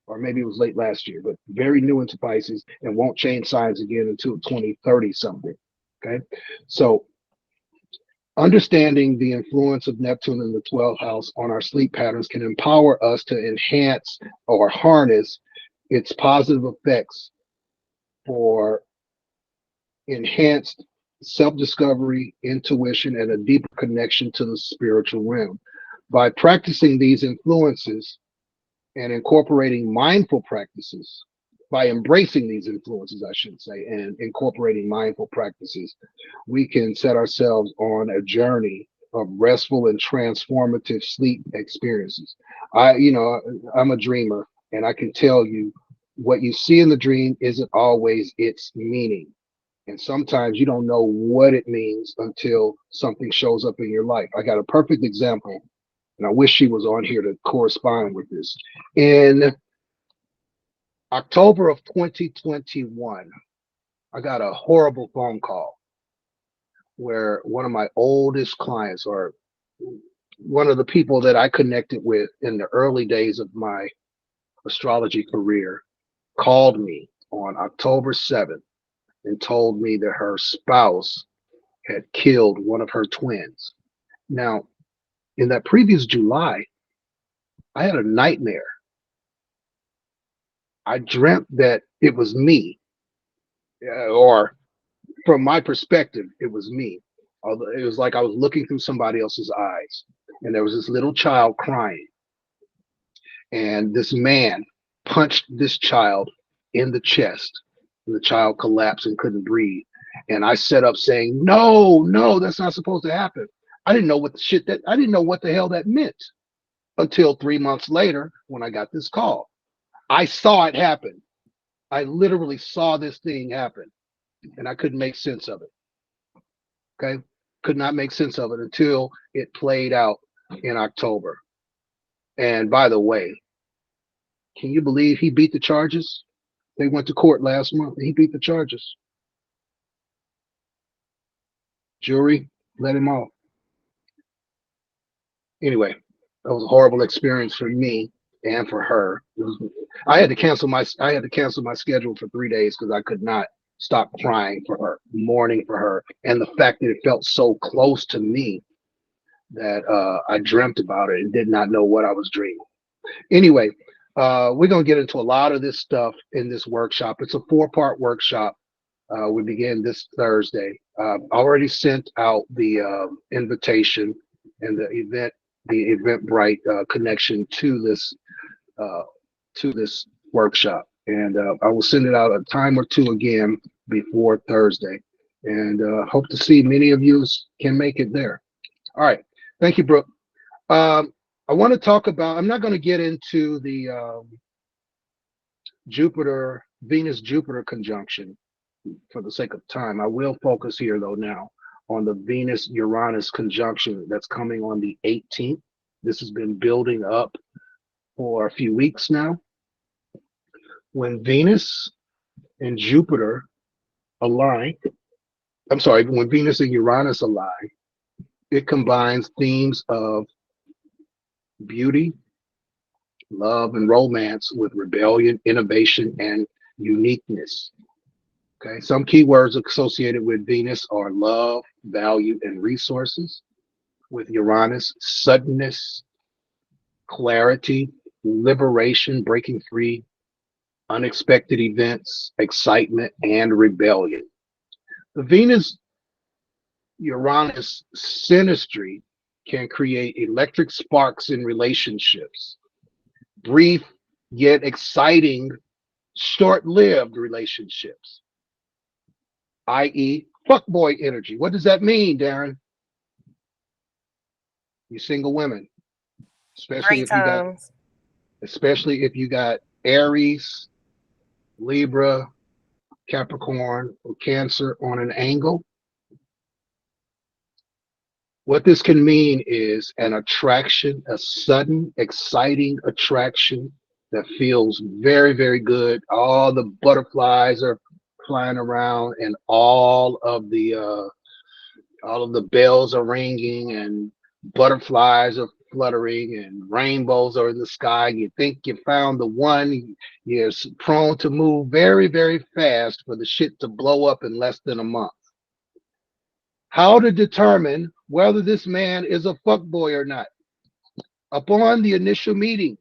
or maybe it was late last year, but very new into Pisces and won't change signs again until 2030 something. Okay, so understanding the influence of Neptune in the 12th house on our sleep patterns can empower us to enhance or harness its positive effects for enhanced self-discovery, intuition, and a deeper connection to the spiritual realm. By practicing these influences and incorporating mindful practices, by embracing these influences, I should say, and incorporating mindful practices, we can set ourselves on a journey of restful and transformative sleep experiences. I'm a dreamer, and I can tell you what you see in the dream isn't always its meaning. And sometimes you don't know what it means until something shows up in your life. I got a perfect example, and I wish she was on here to correspond with this. In October of 2021, I got a horrible phone call where one of my oldest clients, or one of the people that I connected with in the early days of my astrology career, called me on October 7th and told me that her spouse had killed one of her twins. Now, in that previous July, I had a nightmare. I dreamt that it was me, or from my perspective, it was me. Although it was like I was looking through somebody else's eyes, and there was this little child crying, and this man punched this child in the chest, and the child collapsed and couldn't breathe. And I set up saying, "No, no, that's not supposed to happen." I didn't know what the shit that I didn't know what the hell that meant until 3 months later when I got this call. I saw it happen. I literally saw this thing happen, and I couldn't make sense of it. Okay, could not make sense of it until it played out in October. And by the way, can you believe he beat the charges? They went to court last month and he beat the charges. Jury let him off. Anyway, that was a horrible experience for me and for her. I had to cancel my schedule for 3 days because I could not stop crying for her, mourning for her, and the fact that it felt so close to me that I dreamt about it and did not know what I was dreaming. Anyway, we're going to get into a lot of this stuff in this workshop. It's a 4-part workshop. We begin this Thursday. I already sent out the invitation and the Eventbrite connection to this workshop, and I will send it out a time or two again before Thursday, and hope to see many of you can make it there. All right, thank you, Brooke. I want to talk about. I'm not going to get into the Venus-Jupiter conjunction for the sake of time. I will focus here though now on the Venus-Uranus conjunction that's coming on the 18th. This has been building up for a few weeks now. When Venus and Jupiter align, when Venus and Uranus align, it combines themes of beauty, love, and romance with rebellion, innovation, and uniqueness. Okay, some keywords associated with Venus are love, value, and resources. With Uranus, suddenness, clarity, liberation, breaking free, unexpected events, excitement, and rebellion. The Venus-Uranus synastry can create electric sparks in relationships, brief yet exciting, short-lived relationships, i.e., fuckboy energy. What does that mean, Darren? You single women, especially
Great
if you got,
times.
Aries, Libra, Capricorn, or Cancer on an angle. What this can mean is an attraction, a sudden, exciting attraction that feels very, very good. All the butterflies are flying around, and all of the bells are ringing, and butterflies are fluttering, and rainbows are in the sky. You think you found the one. You're prone to move very, very fast for the shit to blow up in less than a month. How to determine whether this man is a fuckboy or not? Upon the initial meeting,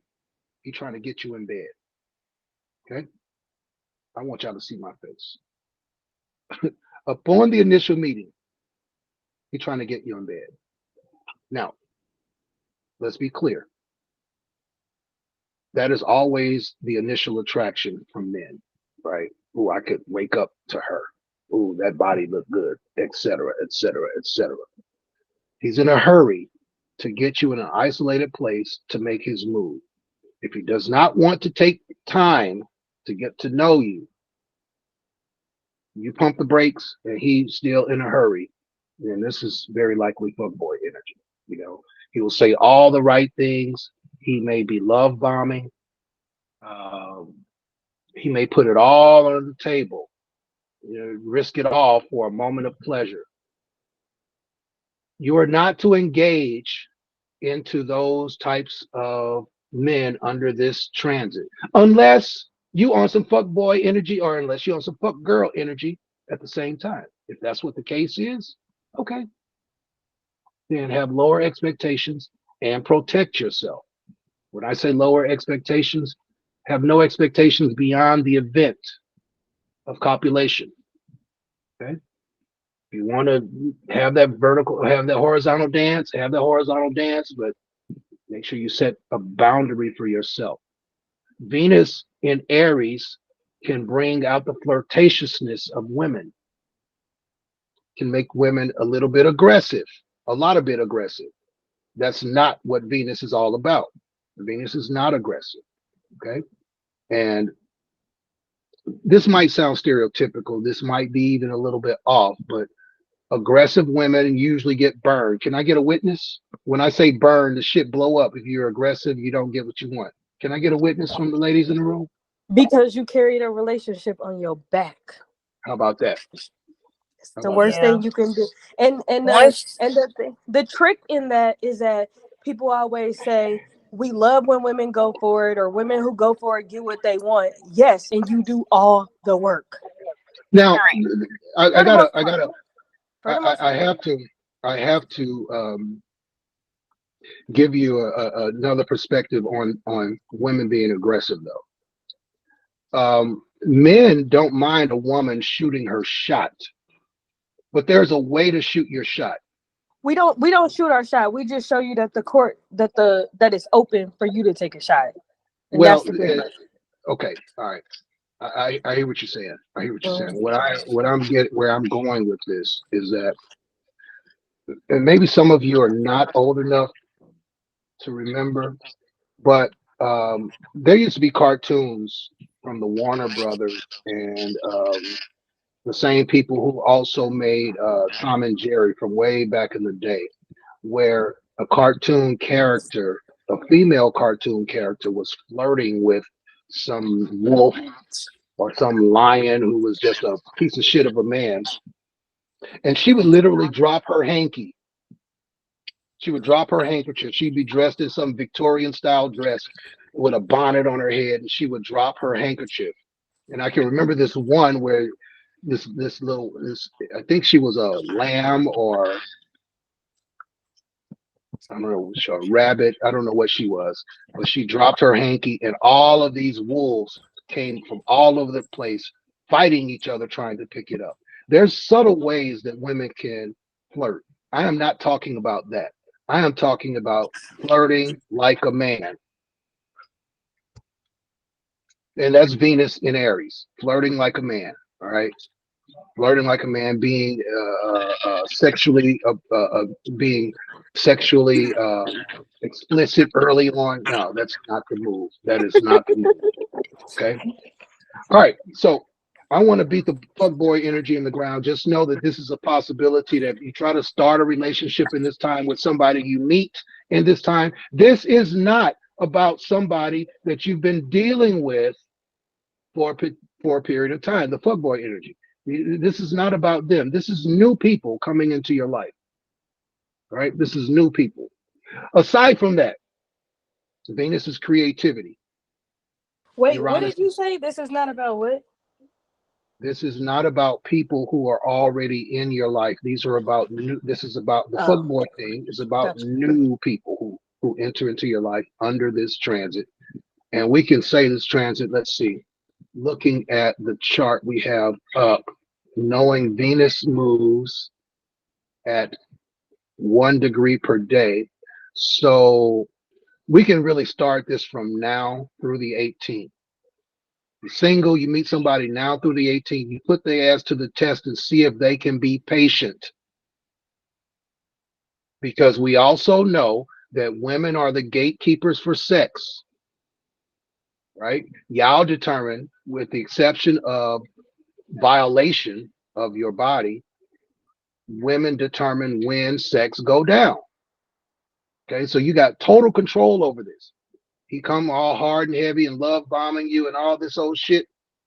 he's trying to get you in bed. Okay? I want y'all to see my face. Upon the initial meeting, he's trying to get you in bed. Now, let's be clear. That is always the initial attraction from men, right? Oh, I could wake up to her. Oh, that body looked good, etc., etc., etc. He's in a hurry to get you in an isolated place to make his move. If he does not want to take time to get to know you, You pump the brakes and he's still in a hurry, then this is very likely fuckboy energy. You know, he will say all the right things. He may be love bombing. Um, he may put it all on the table, you know, risk it all for a moment of pleasure. You are not to engage into those types of men under this transit unless you on some fuck boy energy or unless you on some fuck girl energy at the same time. If that's what the case is, okay, then have lower expectations and protect yourself. When I say lower expectations, have no expectations beyond the event of copulation. Okay. If you want to have that vertical, have that horizontal dance, have that horizontal dance, but make sure you set a boundary for yourself. Venus in Aries can bring out the flirtatiousness of women, can make women a little bit aggressive, a lot of bit aggressive. That's not what Venus is all about. Venus is not aggressive. Okay. And this might sound stereotypical. This might be even a little bit off, but aggressive women usually get burned. Can I get a witness? When I say burn, the shit blow up. If you're aggressive, you don't get what you want. Can I get a witness from the ladies in the room?
Because you carried a relationship on your back.
How about that?
It's
How
the
about
worst
that?
thing you can do. And the trick in that is that people always say we love when women go for it, or women who go for it get what they want. Yes, and you do all the work.
Now, I
For the
gotta,
most part. For the most
I
part.
have to give you another perspective on women being aggressive, though. Men don't mind a woman shooting her shot, but there's a way to shoot your shot.
We don't shoot our shot. We just show you that the court that it's open for you to take a shot. And
Well,
that's the difference.
okay, all right. I hear what you're saying. I hear what you're saying.
Mhm.
Where I'm going with this is that, and maybe some of you are not old enough to remember, but there used to be cartoons from the Warner Brothers and the same people who also made Tom and Jerry from way back in the day, where a cartoon character, a female cartoon character, was flirting with some wolf or some lion who was just a piece of shit of a man, and she would literally drop her hanky. She would drop her handkerchief. She'd be dressed in some Victorian style dress with a bonnet on her head, and she would drop her handkerchief. And I can remember this one where this I think she was a lamb or I don't know, a rabbit. I don't know what she was, but she dropped her hanky, and all of these wolves came from all over the place, fighting each other, trying to pick it up. There's subtle ways that women can flirt. I am not talking about that. I am talking about flirting like a man, and that's Venus in Aries, flirting like a man. All right, flirting like a man, being sexually explicit early on. No, that's not the move. That is not the move. Okay. All right. So I want to beat the fuckboy energy in the ground. Just know that this is a possibility that if you try to start a relationship in this time with somebody you meet in this time, this is not about somebody that you've been dealing with for a period of time. The fuckboy energy. This is not about them. This is new people coming into your life. All right. This is new people. Aside from that, Venus is creativity.
Wait, what
Uranus.
did you say? This is not about what?
This is not about people who are already in your life. These are about new. This is about the
Oh,
fuckboy thing. Is about
gotcha.
new people who enter into your life under this transit. And we can say this transit. Let's see. Looking at the chart we have up, knowing Venus moves at 1 degree per day, so we can really start this from now through the 18th. You're single, you meet somebody now through the 18th, you put their ass to the test and see if they can be patient. Because we also know that women are the gatekeepers for sex, right? Y'all determine, with the exception of violation of your body, women determine when sex go down. Okay, so you got total control over this. He come all hard and heavy and love bombing you and all this old shit.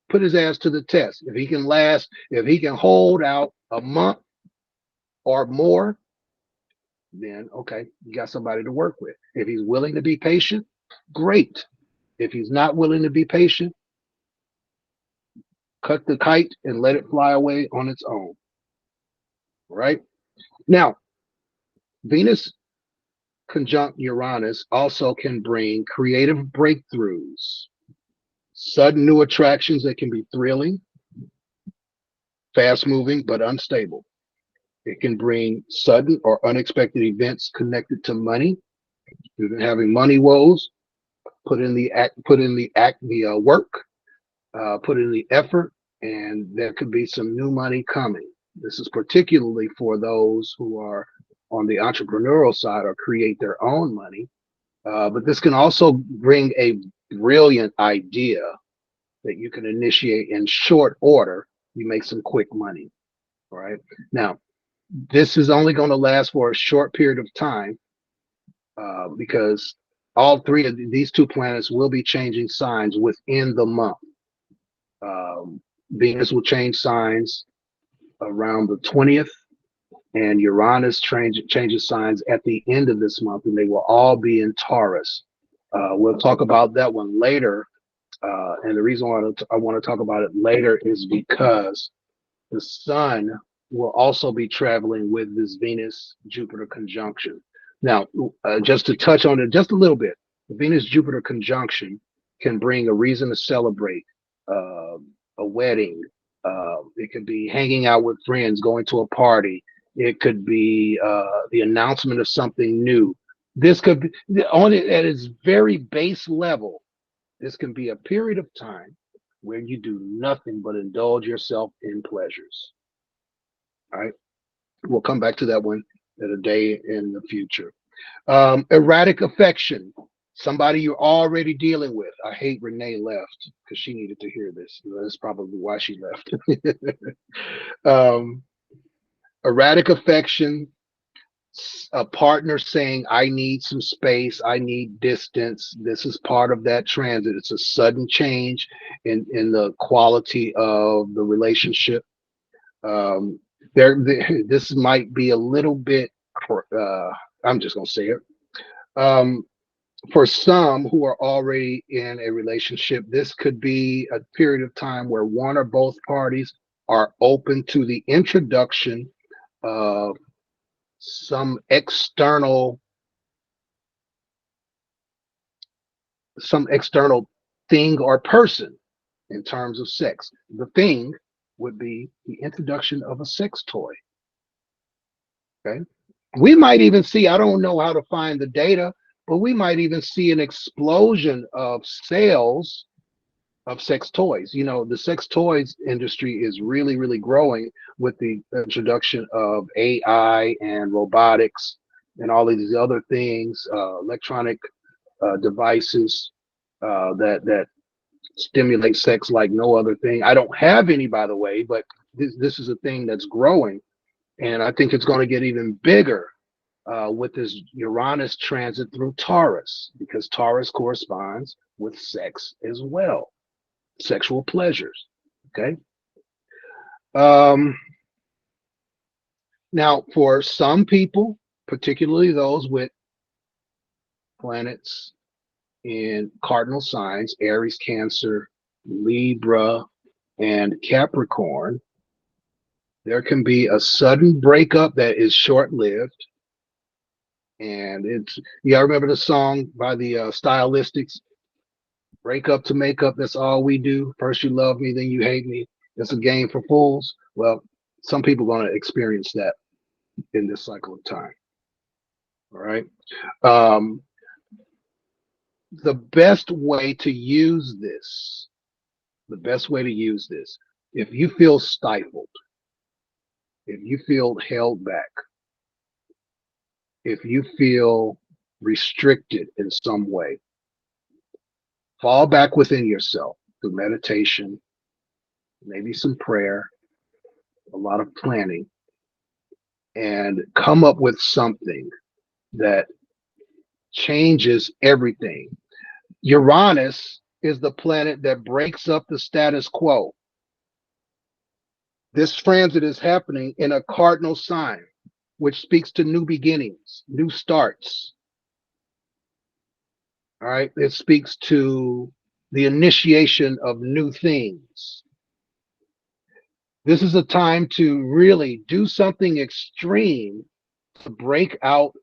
Put his ass to the test. If he can hold out a month or more, then okay, you got somebody to work with. If he's willing to be patient, great. If he's not willing to be patient, cut the kite and let it fly away on its own. Right? Now, Venus conjunct Uranus also can bring creative breakthroughs, sudden new attractions that can be thrilling, fast moving, but unstable. It can bring sudden or unexpected events connected to money. You've been having money woes. Put in the work, put in the effort, and there could be some new money coming. This is particularly for those who are on the entrepreneurial side or create their own money. But this can also bring a brilliant idea that you can initiate in short order. You make some quick money. All right. Now, this is only going to last for a short period of time because all three of these two planets will be changing signs within the month. Venus will change signs around the 20th, and Uranus changes signs at the end of this month, and they will all be in Taurus. We'll talk about that one later. And the reason why I want to talk about it later is because the sun will also be traveling with this Venus-Jupiter conjunction. Now, just to touch on it just a little bit, the Venus-Jupiter conjunction can bring a reason to celebrate, a wedding. It could be hanging out with friends, going to a party. It could be the announcement of something new. This could be on it at its very base level. This can be a period of time where you do nothing but indulge yourself in pleasures. All right. We'll come back to that one at a day in the future. Erratic affection. Somebody you're already dealing with. I hate Renee left because she needed to hear this. That's probably why she left. Erratic affection. A partner saying, I need some space, I need distance. This is part of that transit. It's a sudden change in the quality of the relationship. This might be a little bit, I'm just going to say it. For some who are already in a relationship, this could be a period of time where one or both parties are open to the introduction of some external thing or person in terms of sex. The thing would be the introduction of a sex toy. Okay. We might even see, I don't know how to find the data, but we might even see an explosion of sales of sex toys. You know, the sex toys industry is really, really growing with the introduction of AI and robotics and all of these other things, electronic devices that stimulate sex like no other thing. I don't have any, by the way, but this is a thing that's growing, and I think it's going to get even bigger with this Uranus transit through Taurus, because Taurus corresponds with sex as well, sexual pleasures. Okay. Now, for some people, particularly those with planets in cardinal signs, Aries, Cancer, Libra, and Capricorn, there can be a sudden breakup that is short-lived. And it's, yeah, I remember the song by the Stylistics, break up to make up, that's all we do. First you love me, then you hate me. It's a game for fools. Well, some people are going to experience that in this cycle of time. All right. The best way to use this, if you feel stifled, if you feel held back, if you feel restricted in some way, fall back within yourself through meditation, maybe some prayer, a lot of planning, and come up with something that changes everything. Uranus is the planet that breaks up the status quo. This transit is happening in a cardinal sign, which speaks to new beginnings, new starts. All right. It speaks to the initiation of new things. This is a time to really do something extreme to break out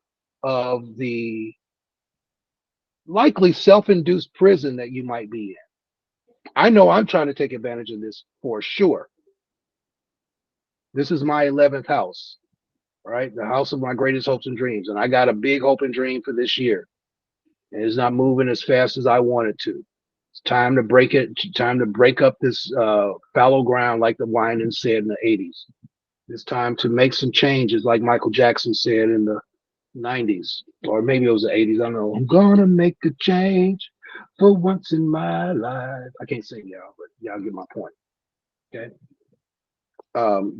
of the likely self-induced prison that you might be in. I know I'm trying to take advantage of this for sure. This is my 11th house, right? The house of my greatest hopes and dreams. And I got a big hope and dream for this year. And it's not moving as fast as I want it to. It's time to break it. Time to break up this fallow ground, like the Winans said in the 80s. It's time to make some changes, like Michael Jackson said in the 90s, or maybe it was the 80s. I don't know. I'm gonna make a change for once in my life. I can't sing, y'all, but y'all get my point. Okay.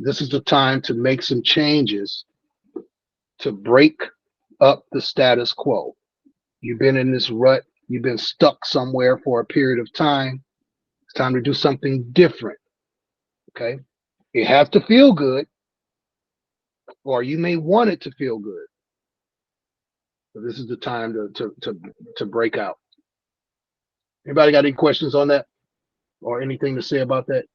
This is the time to make some changes to break up the status quo. You've been in this rut. You've been stuck somewhere for a period of time. It's time to do something different. Okay. It has to feel good, or you may want it to feel good. So this is the time to break out. Anybody got any questions on that, or anything to say about that?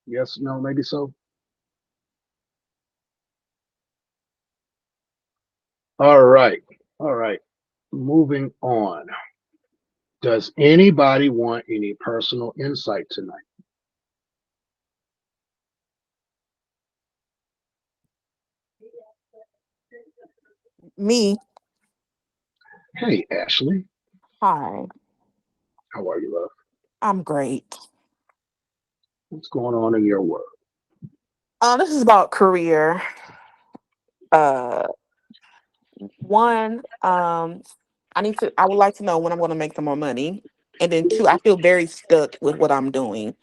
Yes, no, maybe so. All right. All right. Moving on. Does anybody want any personal insight tonight?
Me,
Hey, Ashley.
hi.
How are you, love?
I'm great.
What's going on in your world?
This is about career. Uh, one, I would like to know when I'm going to make some more money, and then two, I feel very stuck with what I'm doing,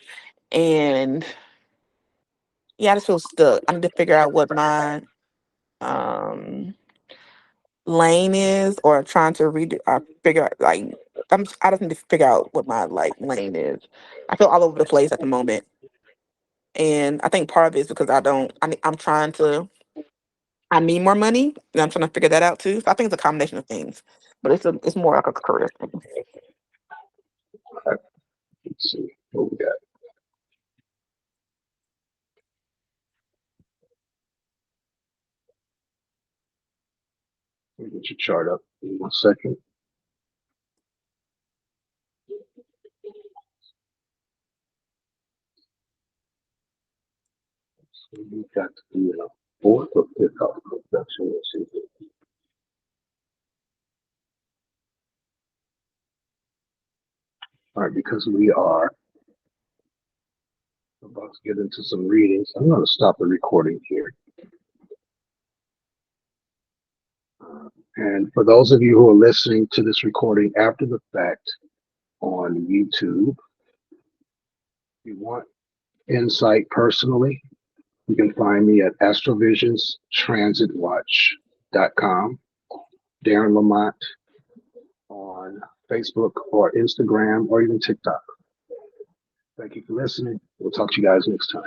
and yeah, I just feel stuck. I need to figure out what my um lane is, or trying to read. Figure out like I just need to figure out what my like lane is. I feel all over the place at the moment, and I think part of it is because I'm trying to. I need more money, and I'm trying to figure that out too. So I think it's a combination of things, but it's more like a career thing.
Let's see what we got. Let me get your chart up in 1 second. So you got to be in a fourth or fifth house production. Let's see. All right, because we are about to get into some readings, I'm going to stop the recording here. And for those of you who are listening to this recording after the fact on YouTube, if you want insight personally, you can find me at astrovisionstransitwatch.com, Darren Lamont on Facebook or Instagram or even TikTok. Thank you for listening. We'll talk to you guys next time.